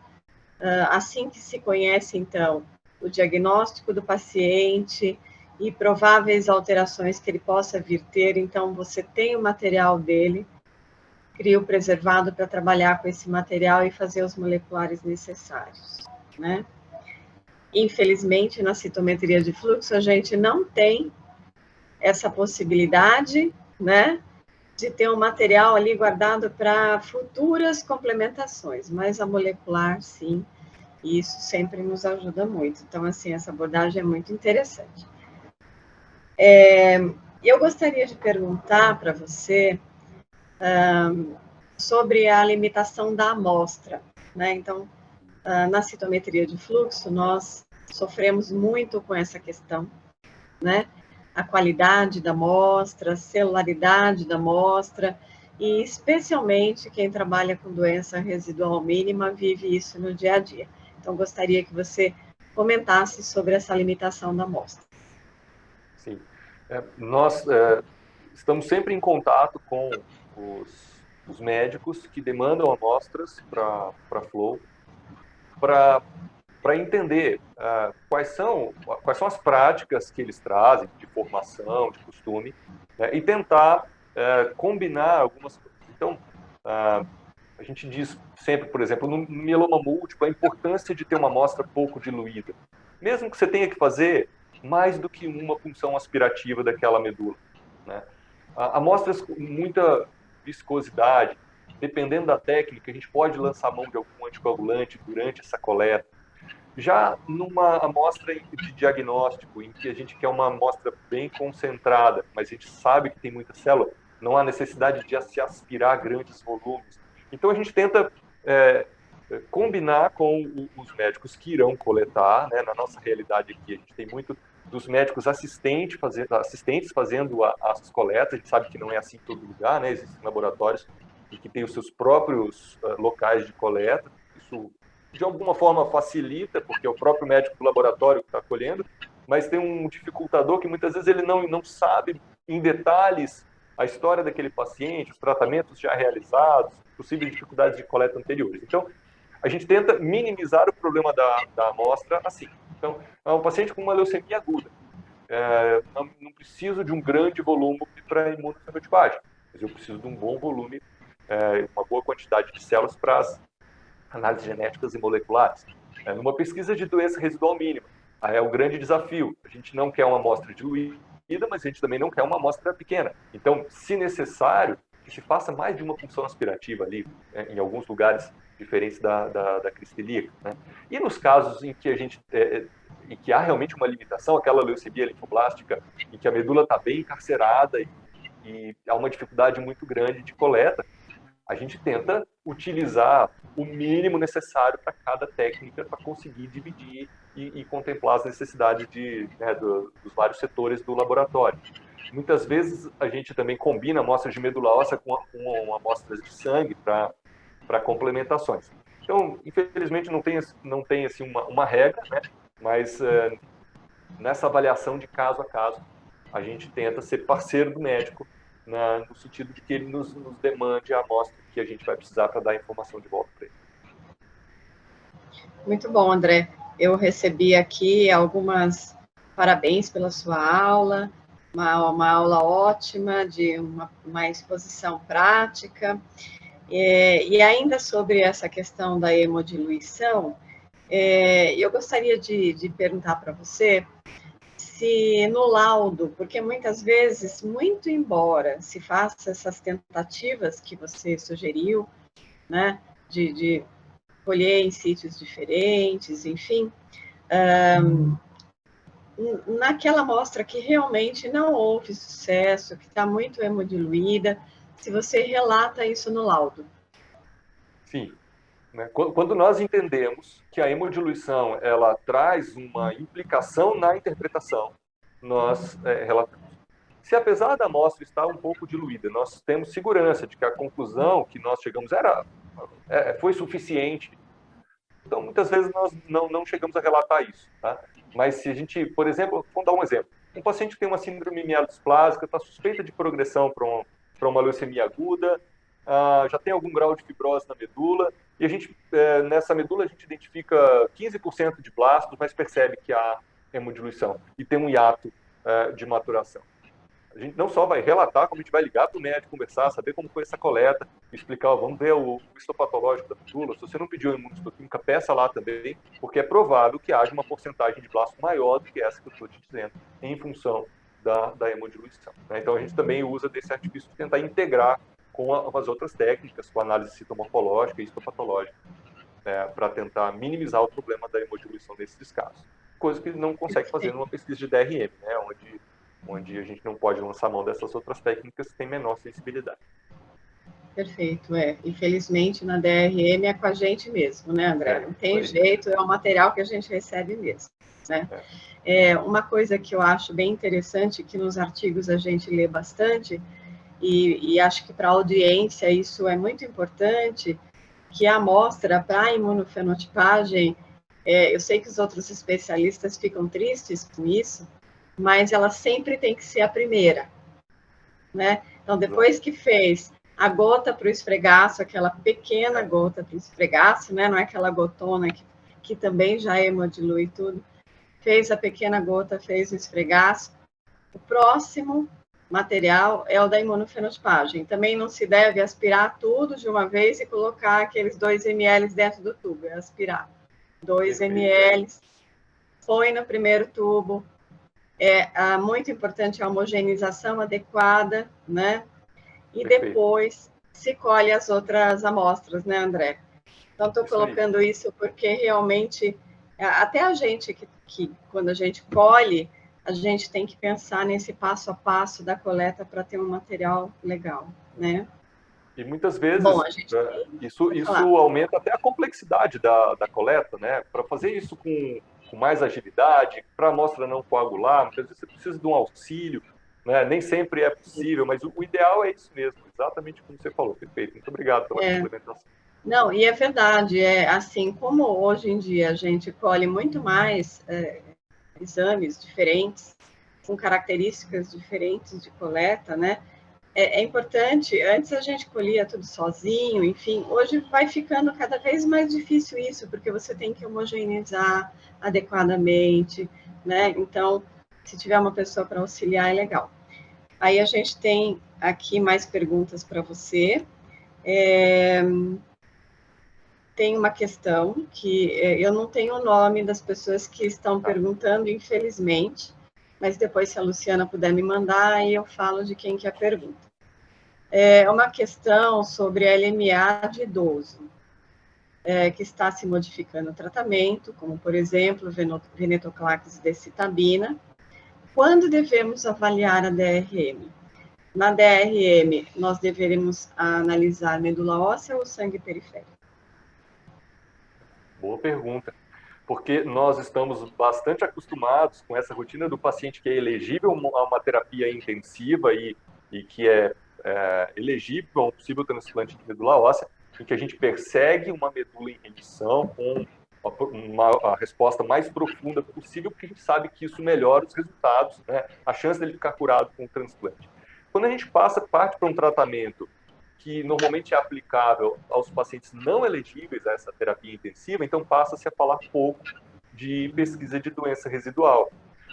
Assim que se conhece, então, o diagnóstico do paciente e prováveis alterações que ele possa vir ter, então você tem o material dele, cria o preservado para trabalhar com esse material e fazer os moleculares necessários, né? Infelizmente, na citometria de fluxo, a gente não tem essa possibilidade, né, de ter um material ali guardado para futuras complementações, mas a molecular, sim, e isso sempre nos ajuda muito. Então, assim, essa abordagem é muito interessante. Eu gostaria de perguntar para você sobre a limitação da amostra, né? Então, na citometria de fluxo, nós sofremos muito com essa questão, né? A qualidade da amostra, a celularidade da amostra, e especialmente quem trabalha com doença residual mínima vive isso no dia a dia. Então, gostaria que você comentasse sobre essa limitação da amostra. Sim. Nós estamos sempre em contato com os médicos que demandam amostras para Flow, para entender quais são as práticas que eles trazem de formação, de costume, né, e tentar combinar algumas coisas. Então, a gente diz sempre, por exemplo, no mieloma múltiplo, a importância de ter uma amostra pouco diluída. Mesmo que você tenha que fazer mais do que uma punção aspirativa daquela medula, né? Amostras com muita viscosidade, dependendo da técnica, a gente pode lançar mão de algum anticoagulante durante essa coleta. Já numa amostra de diagnóstico, em que a gente quer uma amostra bem concentrada, mas a gente sabe que tem muita célula, não há necessidade de se aspirar grandes volumes. Então a gente tenta combinar com os médicos que irão coletar, né? Na nossa realidade aqui, a gente tem muito dos médicos assistentes fazendo as coletas, a gente sabe que não é assim em todo lugar, né? Existem laboratórios que têm os seus próprios locais de coleta, isso de alguma forma facilita, porque é o próprio médico do laboratório que está colhendo, mas tem um dificultador que muitas vezes ele não sabe em detalhes a história daquele paciente, os tratamentos já realizados, possíveis dificuldades de coleta anteriores. Então, a gente tenta minimizar o problema da amostra assim. Então, é um paciente com uma leucemia aguda. Não preciso de um grande volume para imunofenotipagem, mas eu preciso de um bom volume, uma boa quantidade de células para as análises genéticas e moleculares. Numa pesquisa de doença residual mínima, é o grande desafio. A gente não quer uma amostra diluída, mas a gente também não quer uma amostra pequena. Então, se necessário, que se faça mais de uma função aspirativa ali, em alguns lugares diferentes da cristalíaca, né? E nos casos em que a gente em que há realmente uma limitação, aquela leucemia linfoblástica, em que a medula está bem encarcerada e há uma dificuldade muito grande de coleta, a gente tenta utilizar o mínimo necessário para cada técnica para conseguir dividir e contemplar as necessidades dos vários setores do laboratório. Muitas vezes a gente também combina amostras de medula óssea com amostras de sangue para complementações. Então, infelizmente, não tem assim, uma regra, né? Mas nessa avaliação de caso a caso, a gente tenta ser parceiro do médico no sentido de que ele nos demande a amostra que a gente vai precisar para dar a informação de volta para ele. Muito bom, André. Eu recebi aqui algumas parabéns pela sua aula, uma aula ótima, de uma exposição prática. E ainda sobre essa questão da hemodiluição, eu gostaria de perguntar para você se no laudo, porque muitas vezes, muito embora se faça essas tentativas que você sugeriu, né, de colher em sítios diferentes, enfim, naquela amostra que realmente não houve sucesso, que está muito hemodiluída, se você relata isso no laudo. Sim. Né? Quando nós entendemos que a hemodiluição ela traz uma implicação na interpretação, nós relatamos. Se apesar da amostra estar um pouco diluída, nós temos segurança de que a conclusão que nós chegamos foi suficiente. Então, muitas vezes nós não chegamos a relatar isso, tá? Mas se a gente, por exemplo, vamos dar um exemplo. Um paciente que tem uma síndrome mielodisplásica, está suspeita de progressão para uma leucemia aguda, já tem algum grau de fibrose na medula, e a gente, nessa medula, a gente identifica 15% de blastos, mas percebe que há hemodiluição e tem um hiato de maturação. A gente não só vai relatar, como a gente vai ligar para o médico, conversar, saber como foi essa coleta, explicar, vamos ver o histopatológico da medula. Se você não pediu a imunohistoquímica, peça lá também, porque é provável que haja uma porcentagem de blasto maior do que essa que eu estou te dizendo, em função da hemodiluição. Né? Então, a gente também usa desse artifício de tentar integrar com as outras técnicas, com a análise citomorfológica e histopatológica, para tentar minimizar o problema da hemodiluição nesses casos. Coisa que não consegue fazer numa pesquisa de DRM, né? onde a gente não pode lançar mão dessas outras técnicas que têm menor sensibilidade. Perfeito, Infelizmente, na DRM é com a gente mesmo, né, André? Não tem jeito, é o material que a gente recebe mesmo, né? Uma coisa que eu acho bem interessante, que nos artigos a gente lê bastante, e acho que para a audiência isso é muito importante, que a amostra para a imunofenotipagem, eu sei que os outros especialistas ficam tristes com isso, mas ela sempre tem que ser a primeira, né? Então, depois que fez a gota para o esfregaço, aquela pequena gota para o esfregaço, né? Não é aquela gotona que também já hemodilui tudo. Fez a pequena gota, fez o esfregaço. O próximo material é o da imunofenotipagem. Também não se deve aspirar tudo de uma vez e colocar aqueles 2 ml dentro do tubo. É aspirar 2 ml, põe no primeiro tubo. É muito importante a homogeneização adequada, né? E depois se colhe as outras amostras, né, André? Então, estou colocando isso porque realmente, até a gente que quando a gente colhe, a gente tem que pensar nesse passo a passo da coleta para ter um material legal, né? E muitas vezes Bom, isso aumenta até a complexidade da coleta, né? Para fazer isso com mais agilidade, para a amostra não coagular, muitas vezes você precisa de um auxílio, né? Nem sempre é possível, mas o ideal é isso mesmo, exatamente como você falou. Perfeito. Muito obrigado pela complementação. Não, e é verdade, assim, como hoje em dia a gente colhe muito mais exames diferentes, com características diferentes de coleta, né? É importante, antes a gente colhia tudo sozinho, enfim, hoje vai ficando cada vez mais difícil isso, porque você tem que homogeneizar adequadamente, né? Então, se tiver uma pessoa para auxiliar, é legal. Aí a gente tem aqui mais perguntas para você. Tem uma questão que eu não tenho o nome das pessoas que estão perguntando, infelizmente, mas depois, se a Luciana puder me mandar, aí eu falo de quem que é a pergunta. É uma questão sobre a LMA de idoso, que está se modificando o tratamento, como, por exemplo, venetoclax e decitabina. Quando devemos avaliar a DRM? Na DRM, nós deveremos analisar medula óssea ou sangue periférico? Boa pergunta. Porque nós estamos bastante acostumados com essa rotina do paciente que é elegível a uma terapia intensiva e que é elegível a um possível transplante de medula óssea, em que a gente persegue uma medula em remissão com a resposta mais profunda possível, porque a gente sabe que isso melhora os resultados, né? A chance dele ficar curado com o transplante. Quando a gente parte para um tratamento que normalmente é aplicável aos pacientes não elegíveis a essa terapia intensiva, então passa-se a falar pouco de pesquisa de doença residual,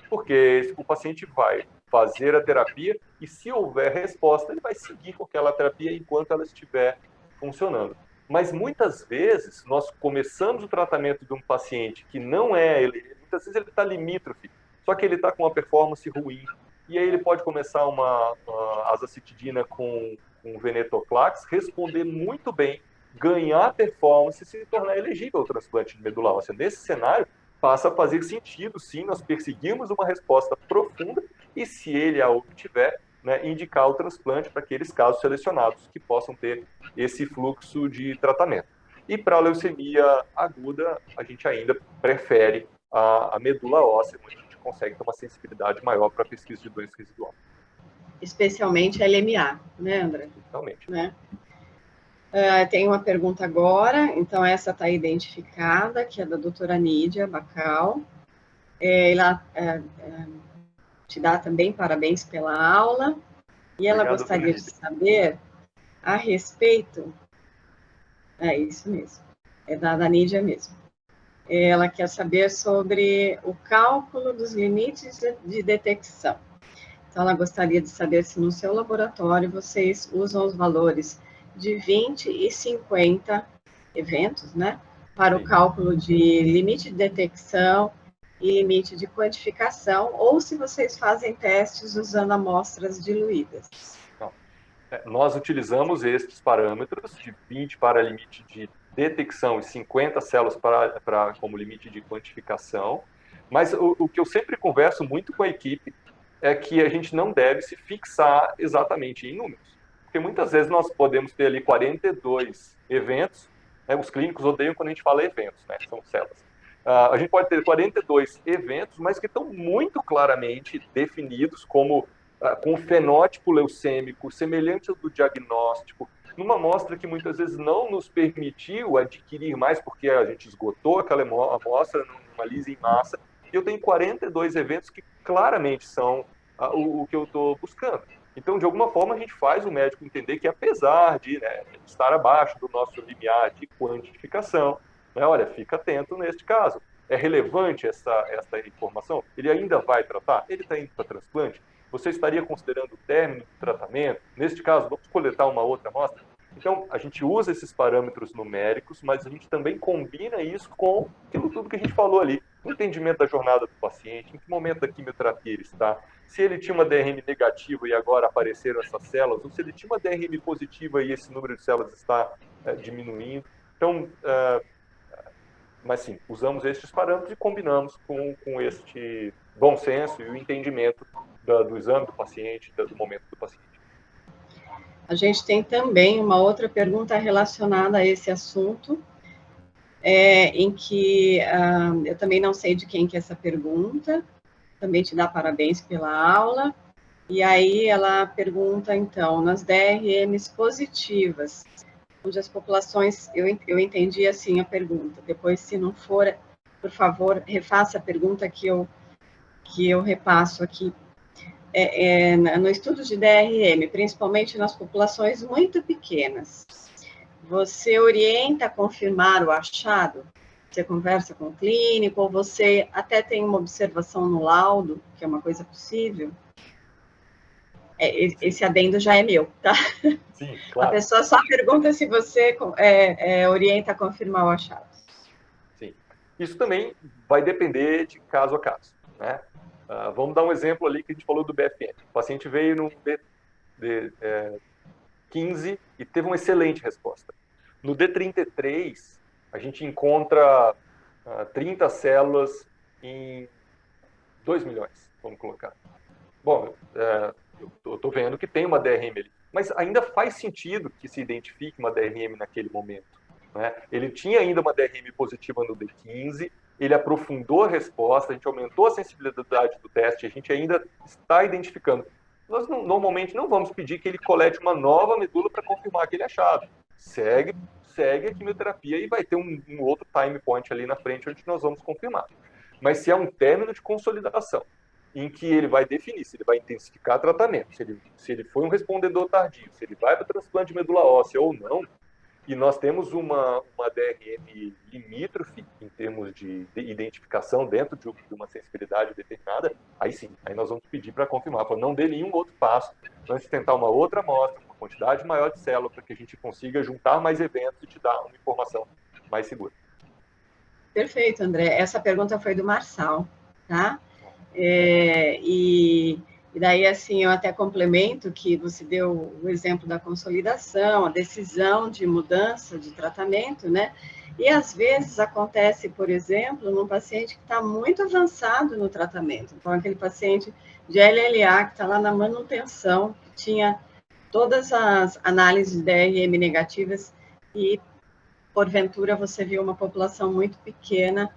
porque o paciente vai fazer a terapia e, se houver resposta, ele vai seguir com aquela terapia enquanto ela estiver funcionando. Mas muitas vezes nós começamos o tratamento de um paciente que não muitas vezes ele está limítrofe, só que ele está com uma performance ruim, e aí ele pode começar uma azacitidina com venetoclax, responder muito bem, ganhar performance e se tornar elegível ao transplante de medula óssea. Nesse cenário, passa a fazer sentido, sim, nós perseguirmos uma resposta profunda e, se ele a obtiver, né, indicar o transplante para aqueles casos selecionados que possam ter esse fluxo de tratamento. E para a leucemia aguda, a gente ainda prefere a medula óssea, onde a gente consegue ter uma sensibilidade maior para a pesquisa de doença residual. Especialmente a LMA, né, André? Totalmente. Né? Tem uma pergunta agora, então essa está identificada, que é da doutora Nídia Bacal. Ela te dá também parabéns pela aula, e ela gostaria de saber a respeito... É isso mesmo, é da Nídia mesmo. Ela quer saber sobre o cálculo dos limites de detecção. Então, ela gostaria de saber se no seu laboratório vocês usam os valores de 20 e 50 eventos, né? Para o cálculo de limite de detecção e limite de quantificação, ou se vocês fazem testes usando amostras diluídas. Nós utilizamos estes parâmetros de 20 para limite de detecção e 50 células como limite de quantificação, mas o que eu sempre converso muito com a equipe é que a gente não deve se fixar exatamente em números, porque muitas vezes nós podemos ter ali 42 eventos, né? Os clínicos odeiam quando a gente fala eventos, né? São células. A gente pode ter 42 eventos, mas que estão muito claramente definidos como com fenótipo leucêmico semelhante ao do diagnóstico, numa amostra que muitas vezes não nos permitiu adquirir mais, porque a gente esgotou aquela amostra numa lise em massa, e eu tenho 42 eventos que claramente são o que eu estou buscando. Então, de alguma forma, a gente faz o médico entender que, apesar de, né, estar abaixo do nosso limiar de quantificação, né, olha, fica atento neste caso. É relevante essa informação? Ele ainda vai tratar? Ele está indo para transplante? Você estaria considerando o término do tratamento? Neste caso, vamos coletar uma outra amostra? Então, a gente usa esses parâmetros numéricos, mas a gente também combina isso com aquilo tudo que a gente falou ali. O entendimento da jornada do paciente, em que momento da quimioterapia ele está, se ele tinha uma DRM negativa e agora apareceram essas células, ou se ele tinha uma DRM positiva e esse número de células está diminuindo. Então, mas sim, usamos estes parâmetros e combinamos com este bom senso e o entendimento do exame do paciente, do momento do paciente. A gente tem também uma outra pergunta relacionada a esse assunto, em que eu também não sei de quem que é essa pergunta, também te dá parabéns pela aula, e aí ela pergunta, então, nas DRMs positivas, onde as populações, eu entendi assim a pergunta, depois se não for, por favor, refaça a pergunta que eu repasso aqui. No estudo de DRM, principalmente nas populações muito pequenas, você orienta a confirmar o achado? Você conversa com o clínico, ou você até tem uma observação no laudo, que é uma coisa possível? Esse adendo já é meu, tá? Sim, claro. A pessoa só pergunta se você orienta a confirmar o achado. Sim. Isso também vai depender de caso a caso, né? Vamos dar um exemplo ali que a gente falou do BFM. O paciente veio no D15 e teve uma excelente resposta. No D33, a gente encontra 30 células em 2 milhões, vamos colocar. Bom, eu estou vendo que tem uma DRM ali, mas ainda faz sentido que se identifique uma DRM naquele momento, né? Ele tinha ainda uma DRM positiva no D15, ele aprofundou a resposta, a gente aumentou a sensibilidade do teste, a gente ainda está identificando. Nós normalmente não vamos pedir que ele colete uma nova medula para confirmar aquele achado. Segue a quimioterapia e vai ter um outro time point ali na frente onde nós vamos confirmar. Mas se é um término de consolidação, em que ele vai definir se ele vai intensificar tratamento, se ele foi um respondedor tardio, se ele vai para transplante de medula óssea ou não, e nós temos uma DRM limítrofe em termos de identificação dentro de uma sensibilidade determinada, aí sim, aí nós vamos pedir para confirmar, para não dê nenhum outro passo, antes de tentar uma outra amostra, uma quantidade maior de células, para que a gente consiga juntar mais eventos e te dar uma informação mais segura. Perfeito, André. Essa pergunta foi do Marçal, tá? E daí, assim, eu até complemento que você deu o exemplo da consolidação, a decisão de mudança de tratamento, né? E às vezes acontece, por exemplo, num paciente que está muito avançado no tratamento. Então, aquele paciente de LLA que está lá na manutenção, que tinha todas as análises de DRM negativas e, porventura, você viu uma população muito pequena,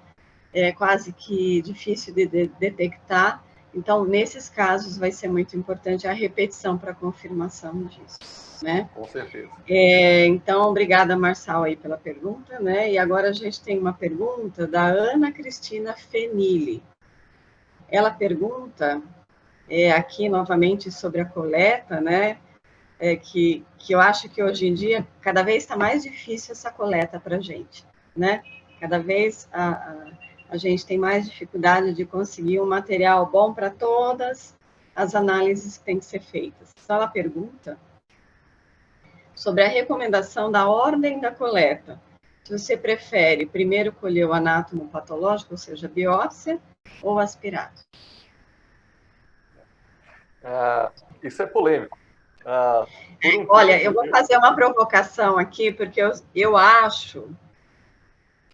quase que difícil de detectar. Então, nesses casos, vai ser muito importante a repetição para confirmação disso, né? Com certeza. Então, obrigada, Marçal, aí pela pergunta, né? E agora a gente tem uma pergunta da Ana Cristina Fenili. Ela pergunta aqui novamente sobre a coleta, né? Que eu acho que hoje em dia cada vez está mais difícil essa coleta para a gente, né? Cada vez a gente tem mais dificuldade de conseguir um material bom para todas as análises que têm que ser feitas. Então, ela pergunta sobre a recomendação da ordem da coleta. Se você prefere primeiro colher o anátomo patológico, ou seja, biópsia, ou aspirado? Isso é polêmico. Olha, eu vou fazer uma provocação aqui, porque eu acho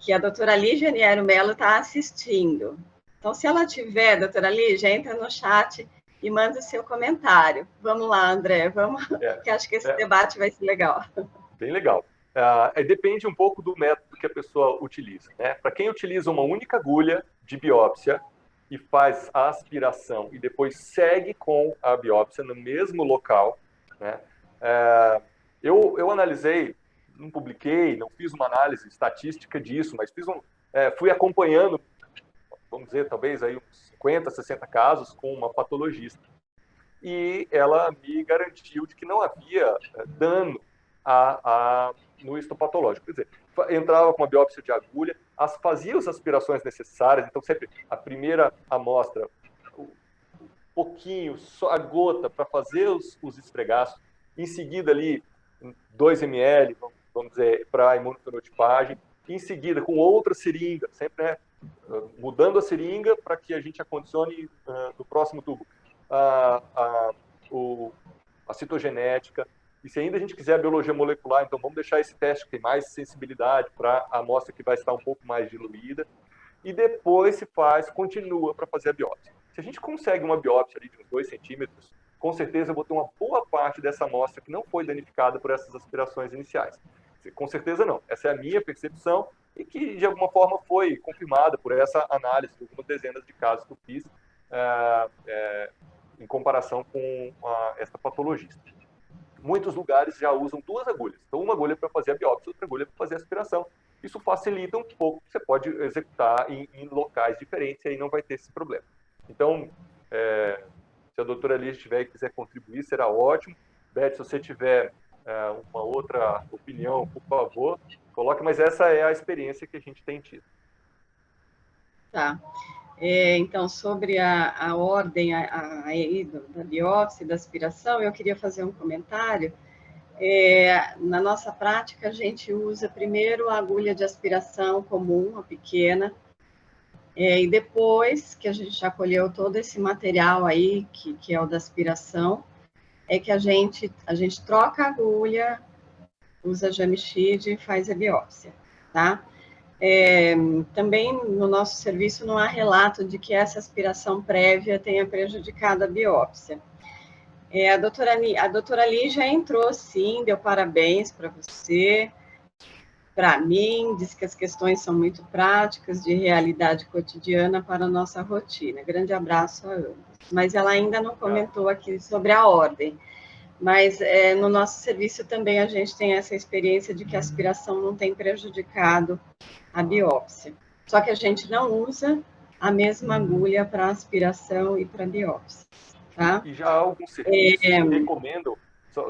que a doutora Lígia Niero Mello está assistindo. Então, se ela tiver, doutora Lígia, entra no chat e manda o seu comentário. Vamos lá, André, vamos, porque acho que esse debate vai ser legal. Bem legal. Depende um pouco do método que a pessoa utiliza, né? Para quem utiliza uma única agulha de biópsia e faz a aspiração e depois segue com a biópsia no mesmo local, né? Eu analisei, não publiquei, não fiz uma análise estatística disso, mas fui acompanhando vamos dizer, talvez aí uns 50, 60 casos com uma patologista. E ela me garantiu de que não havia dano no histopatológico. Quer dizer, entrava com uma biópsia de agulha, fazia as aspirações necessárias, então sempre a primeira amostra, um pouquinho, só a gota para fazer os esfregaços, em seguida ali 2 ml, vamos dizer, para a imunofenotipagem, em seguida com outra seringa, sempre mudando a seringa para que a gente acondicione no próximo tubo a citogenética. E se ainda a gente quiser a biologia molecular, então vamos deixar esse teste que tem mais sensibilidade para a amostra que vai estar um pouco mais diluída. E depois continua para fazer a biópsia. Se a gente consegue uma biópsia ali de uns 2 centímetros, com certeza eu vou ter uma boa parte dessa amostra que não foi danificada por essas aspirações iniciais. Com certeza não. Essa é a minha percepção e que, de alguma forma, foi confirmada por essa análise de algumas dezenas de casos que eu fiz em comparação com esta patologista. Muitos lugares já usam 2 agulhas. Então, uma agulha para fazer a biópsia, outra agulha para fazer a aspiração. Isso facilita um pouco, você pode executar em locais diferentes e aí não vai ter esse problema. Então, se a doutora Liz quiser contribuir, será ótimo. Beth, se você tiver uma outra opinião, por favor, coloque, mas essa é a experiência que a gente tem tido. Tá. Então, sobre a ordem da biópsia e da aspiração, eu queria fazer um comentário. Na nossa prática, a gente usa primeiro a agulha de aspiração comum, a pequena, e depois que a gente já colheu todo esse material aí, que é o da aspiração, é que a gente troca a agulha, usa Jamshid e faz a biópsia, tá? Também no nosso serviço não há relato de que essa aspiração prévia tenha prejudicado a biópsia. A doutora Lígia entrou, sim, deu parabéns para você, para mim, disse que as questões são muito práticas, de realidade cotidiana para a nossa rotina. Grande abraço a ambos. Mas ela ainda não comentou aqui sobre a ordem. Mas no nosso serviço também a gente tem essa experiência de que a aspiração não tem prejudicado a biópsia. Só que a gente não usa a mesma agulha para aspiração e para biópsia. Tá? E já há alguns serviços que recomendam,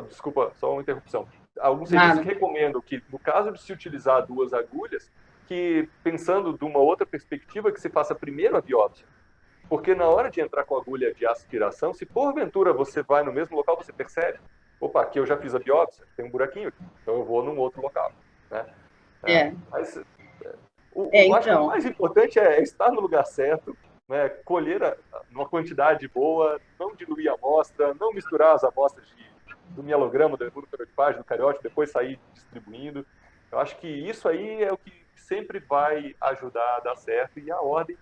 desculpa, só uma interrupção, alguns serviços que recomendam que, no caso de se utilizar 2 agulhas, que pensando de uma outra perspectiva, que se faça primeiro a biópsia. Porque na hora de entrar com a agulha de aspiração, se porventura você vai no mesmo local, você percebe, opa, aqui eu já fiz a biópsia, tem um buraquinho aqui, então eu vou num outro local. Né? Mas eu acho que o mais importante é estar no lugar certo, né, colher uma quantidade boa, não diluir a amostra, não misturar as amostras do mielograma, da imunofenotipagem, do cariótipo, depois sair distribuindo. Eu acho que isso aí é o que sempre vai ajudar a dar certo, e a ordem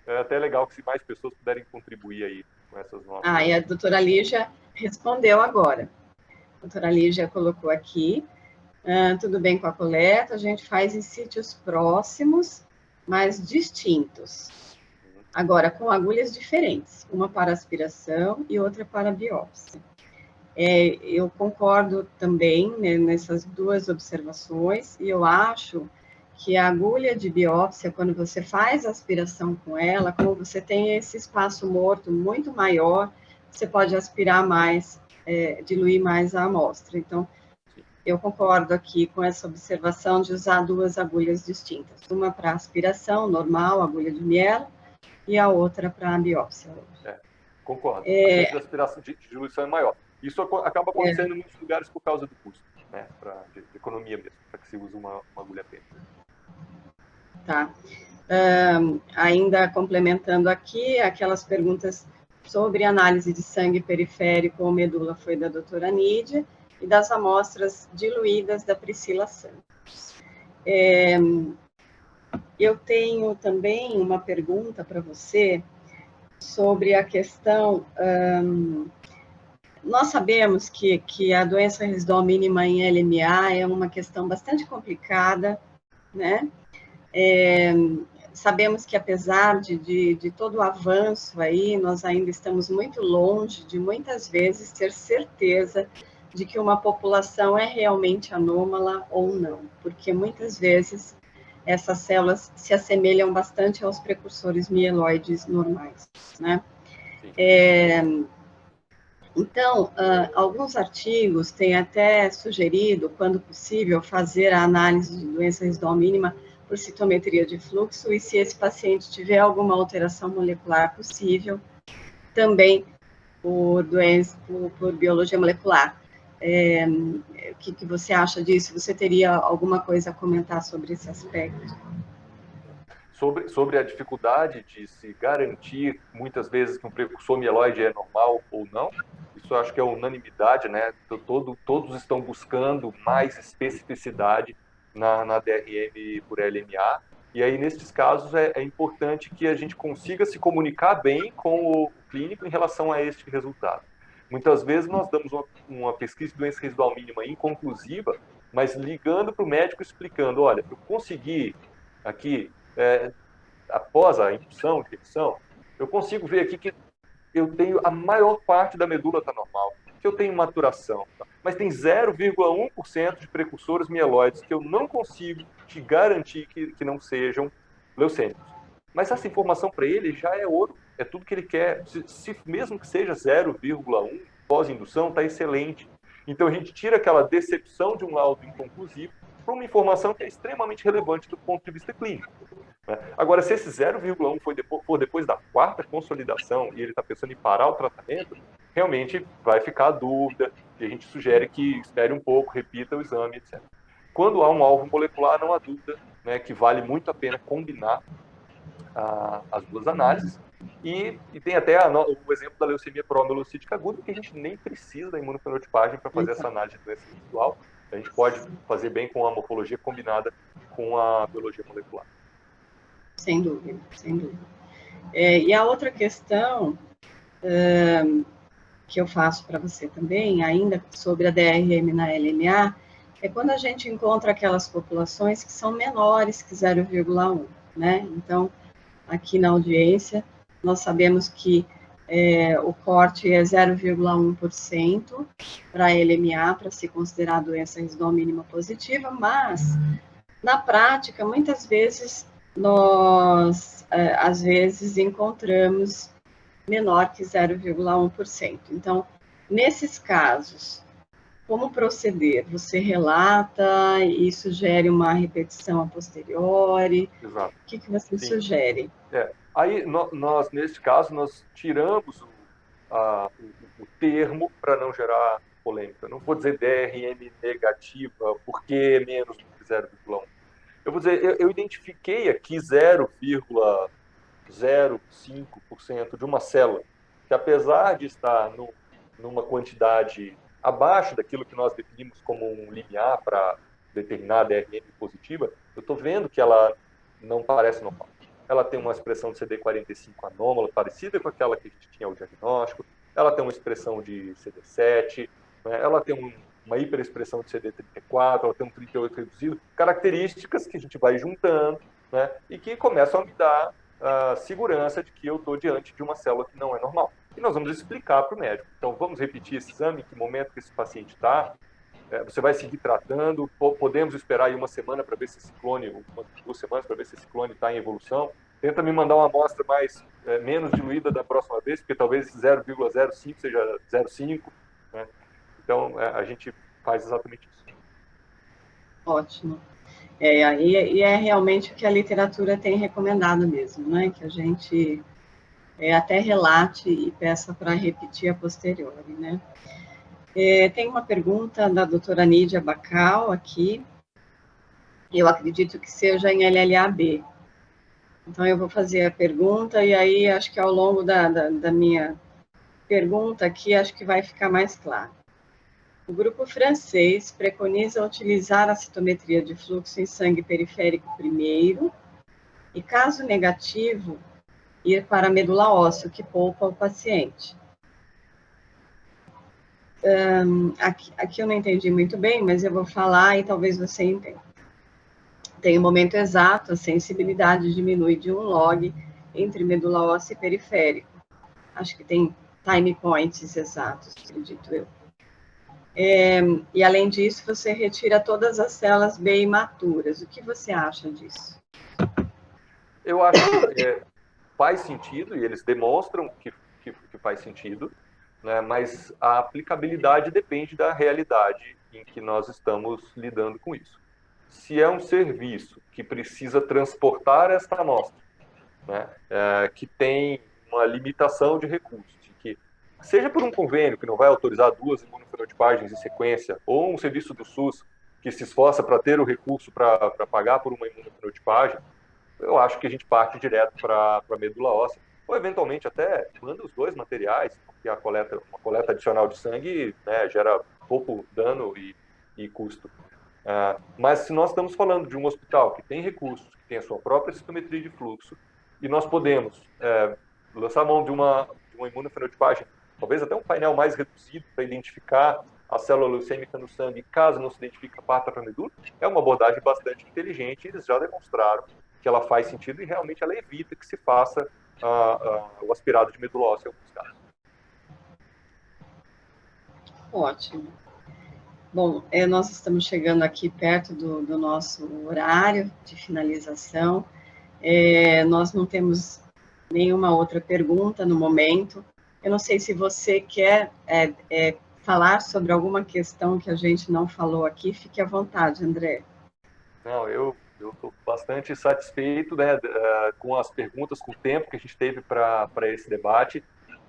é até legal que se mais pessoas puderem contribuir aí com essas nossas. E a doutora Lígia respondeu agora. A doutora Lígia colocou aqui, tudo bem com a coleta, a gente faz em sítios próximos, mas distintos. Agora, com agulhas diferentes, uma para aspiração e outra para biópsia. Eu concordo também, né, nessas 2 observações, e eu acho que a agulha de biópsia, quando você faz a aspiração com ela, como você tem esse espaço morto muito maior, você pode aspirar mais, diluir mais a amostra. Então, eu concordo aqui com essa observação de usar 2 agulhas distintas, uma para aspiração normal, agulha de mielo, e a outra para a biópsia. Concordo. A aspiração de diluição é maior. Isso acaba acontecendo em muitos lugares por causa do custo, né? De economia mesmo, para que se use uma agulha apenas. Tá. Ainda complementando aqui, aquelas perguntas sobre análise de sangue periférico ou medula foi da doutora Nídia, e das amostras diluídas da Priscila Santos. Eu tenho também uma pergunta para você sobre a questão... nós sabemos que a doença residual mínima em LMA é uma questão bastante complicada, né? Sabemos que, apesar de todo o avanço aí, nós ainda estamos muito longe de, muitas vezes, ter certeza de que uma população é realmente anômala ou não, porque, muitas vezes, essas células se assemelham bastante aos precursores mieloides normais, né? Então, alguns artigos têm até sugerido, quando possível, fazer a análise de doença residual mínima por citometria de fluxo, e se esse paciente tiver alguma alteração molecular possível, também por biologia molecular. O que você acha disso? Você teria alguma coisa a comentar sobre esse aspecto? Sobre a dificuldade de se garantir, muitas vezes, que um precursor mieloide é normal ou não, isso eu acho que é unanimidade, né? Todos estão buscando mais especificidade na DRM por LMA, e aí, nesses casos, é importante que a gente consiga se comunicar bem com o clínico em relação a este resultado. Muitas vezes nós damos uma pesquisa de doença residual mínima inconclusiva, mas ligando para o médico explicando, olha, eu consegui aqui, após a indução, infecção, eu consigo ver aqui que eu tenho a maior parte da medula está normal, que eu tenho maturação, mas tem 0,1% de precursores mieloides que eu não consigo te garantir que não sejam leucêmicos. Mas essa informação para ele já é ouro, é tudo que ele quer. Se mesmo que seja 0,1 pós-indução, está excelente. Então a gente tira aquela decepção de um laudo inconclusivo para uma informação que é extremamente relevante do ponto de vista clínico. Agora, se esse 0,1 for depois da quarta consolidação e ele está pensando em parar o tratamento, realmente vai ficar a dúvida, e a gente sugere que espere um pouco, repita o exame, etc. Quando há um alvo molecular, não há dúvida, né, que vale muito a pena combinar as duas análises. E tem até o exemplo da leucemia pró-mielocítica aguda, que a gente nem precisa da imunofenotipagem para fazer essa análise de doença residual. A gente pode fazer bem com a morfologia combinada com a biologia molecular. Sem dúvida, sem dúvida. E a outra questão que eu faço para você também, ainda sobre a DRM na LMA, é quando a gente encontra aquelas populações que são menores que 0,1, né? Então, aqui na audiência, nós sabemos que o corte é 0,1% para a LMA, para se considerar a doença residual mínima positiva, mas, na prática, muitas vezes, nós, às vezes, encontramos menor que 0,1%. Então, nesses casos, como proceder? Você relata e sugere uma repetição a posteriori? Exato. O que você sugere? Aí, nós, nesse caso, nós tiramos o termo para não gerar polêmica. Não vou dizer DRM negativa, porque menos do que 0,1. Eu vou dizer, eu identifiquei aqui 0,05% de uma célula, que apesar de estar numa quantidade abaixo daquilo que nós definimos como um limiar para determinar a DRM positiva, eu estou vendo que ela não parece normal. Ela tem uma expressão de CD45 anômala, parecida com aquela que a gente tinha o diagnóstico, ela tem uma expressão de CD7, né? Ela tem uma hiperexpressão de CD34, ela tem um 38 reduzido, características que a gente vai juntando, né? E que começam a me dar segurança de que eu estou diante de uma célula que não é normal. E nós vamos explicar para o médico. Então, vamos repetir esse exame, em que momento que esse paciente está, você vai seguir tratando, podemos esperar aí uma semana para ver se esse clone, 2 semanas para ver se esse clone está em evolução. Tenta me mandar uma amostra menos diluída da próxima vez, porque talvez esse 0,05 seja 0,5, né? Então, a gente faz exatamente isso. Ótimo. E é realmente o que a literatura tem recomendado mesmo, né? Que a gente até relate e peça para repetir a posteriori, né? Tem uma pergunta da doutora Nídia Bacal aqui. Eu acredito que seja em LLAB. Então, eu vou fazer a pergunta e aí acho que ao longo da minha pergunta aqui, acho que vai ficar mais claro. O grupo francês preconiza utilizar a citometria de fluxo em sangue periférico primeiro e, caso negativo, ir para a medula óssea, que poupa o paciente. Aqui eu não entendi muito bem, mas eu vou falar e talvez você entenda. Tem um momento exato, a sensibilidade diminui de 1 log entre medula óssea e periférico. Acho que tem time points exatos, acredito eu. E, além disso, você retira todas as células B imaturas. O que você acha disso? Eu acho que faz sentido, e eles demonstram que faz sentido, né? Mas a aplicabilidade depende da realidade em que nós estamos lidando com isso. Se é um serviço que precisa transportar esta amostra, né? Que tem uma limitação de recursos, que seja por um convênio que não vai autorizar 2 imunofenotipagens em sequência, ou um serviço do SUS que se esforça para ter o recurso para pagar por uma imunofenotipagem, eu acho que a gente parte direto para a medula óssea, ou eventualmente até manda os dois materiais, porque uma coleta adicional de sangue, né, gera pouco dano e custo. Mas se nós estamos falando de um hospital que tem recursos, que tem a sua própria citometria de fluxo, e nós podemos lançar mão de uma imunofenotipagem, talvez até um painel mais reduzido para identificar a célula leucêmica no sangue, caso não se identifique a parta para a medula, é uma abordagem bastante inteligente, e eles já demonstraram que ela faz sentido e realmente ela evita que se faça o aspirado de medula óssea em alguns casos. Ótimo. Bom, nós estamos chegando aqui perto do nosso horário de finalização. Nós não temos nenhuma outra pergunta no momento. Eu não sei se você quer falar sobre alguma questão que a gente não falou aqui. Fique à vontade, André. Não, eu estou bastante satisfeito, né, com as perguntas, com o tempo que a gente teve para esse debate,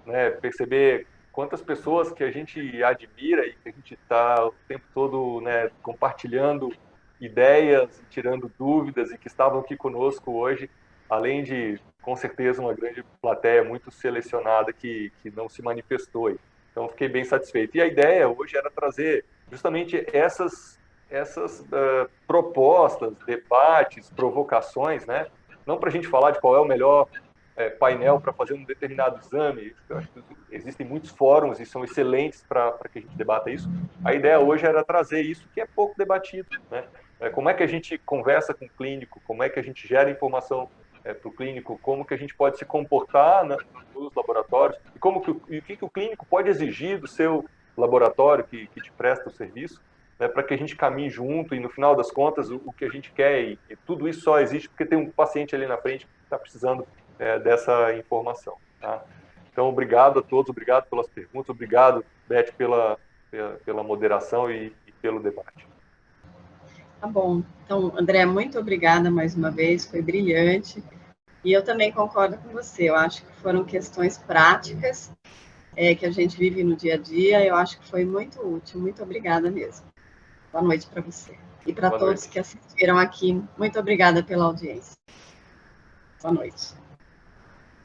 né, perceber quantas pessoas que a gente admira e que a gente está o tempo todo, né, compartilhando ideias, tirando dúvidas e que estavam aqui conosco hoje, além de, com certeza, uma grande plateia muito selecionada que não se manifestou aí. Então, fiquei bem satisfeito. E a ideia hoje era trazer justamente essas propostas, debates, provocações, né? Não para a gente falar de qual é o melhor painel para fazer um determinado exame. Eu acho que existem muitos fóruns e são excelentes para que a gente debata isso. A ideia hoje era trazer isso que é pouco debatido, né? Como é que a gente conversa com o clínico, como é que a gente gera informação para o clínico, como que a gente pode se comportar nos laboratórios e o que o clínico pode exigir do seu laboratório que te presta o serviço, né, para que a gente caminhe junto e, no final das contas, o que a gente quer, e tudo isso só existe porque tem um paciente ali na frente que está precisando dessa informação. Tá? Então, obrigado a todos, obrigado pelas perguntas, obrigado, Beth, pela moderação e pelo debate. Tá bom. Então, André, muito obrigada mais uma vez, foi brilhante. E eu também concordo com você, eu acho que foram questões práticas que a gente vive no dia a dia, eu acho que foi muito útil. Muito obrigada mesmo. Boa noite para você. E para todos que assistiram aqui, muito obrigada pela audiência. Boa noite.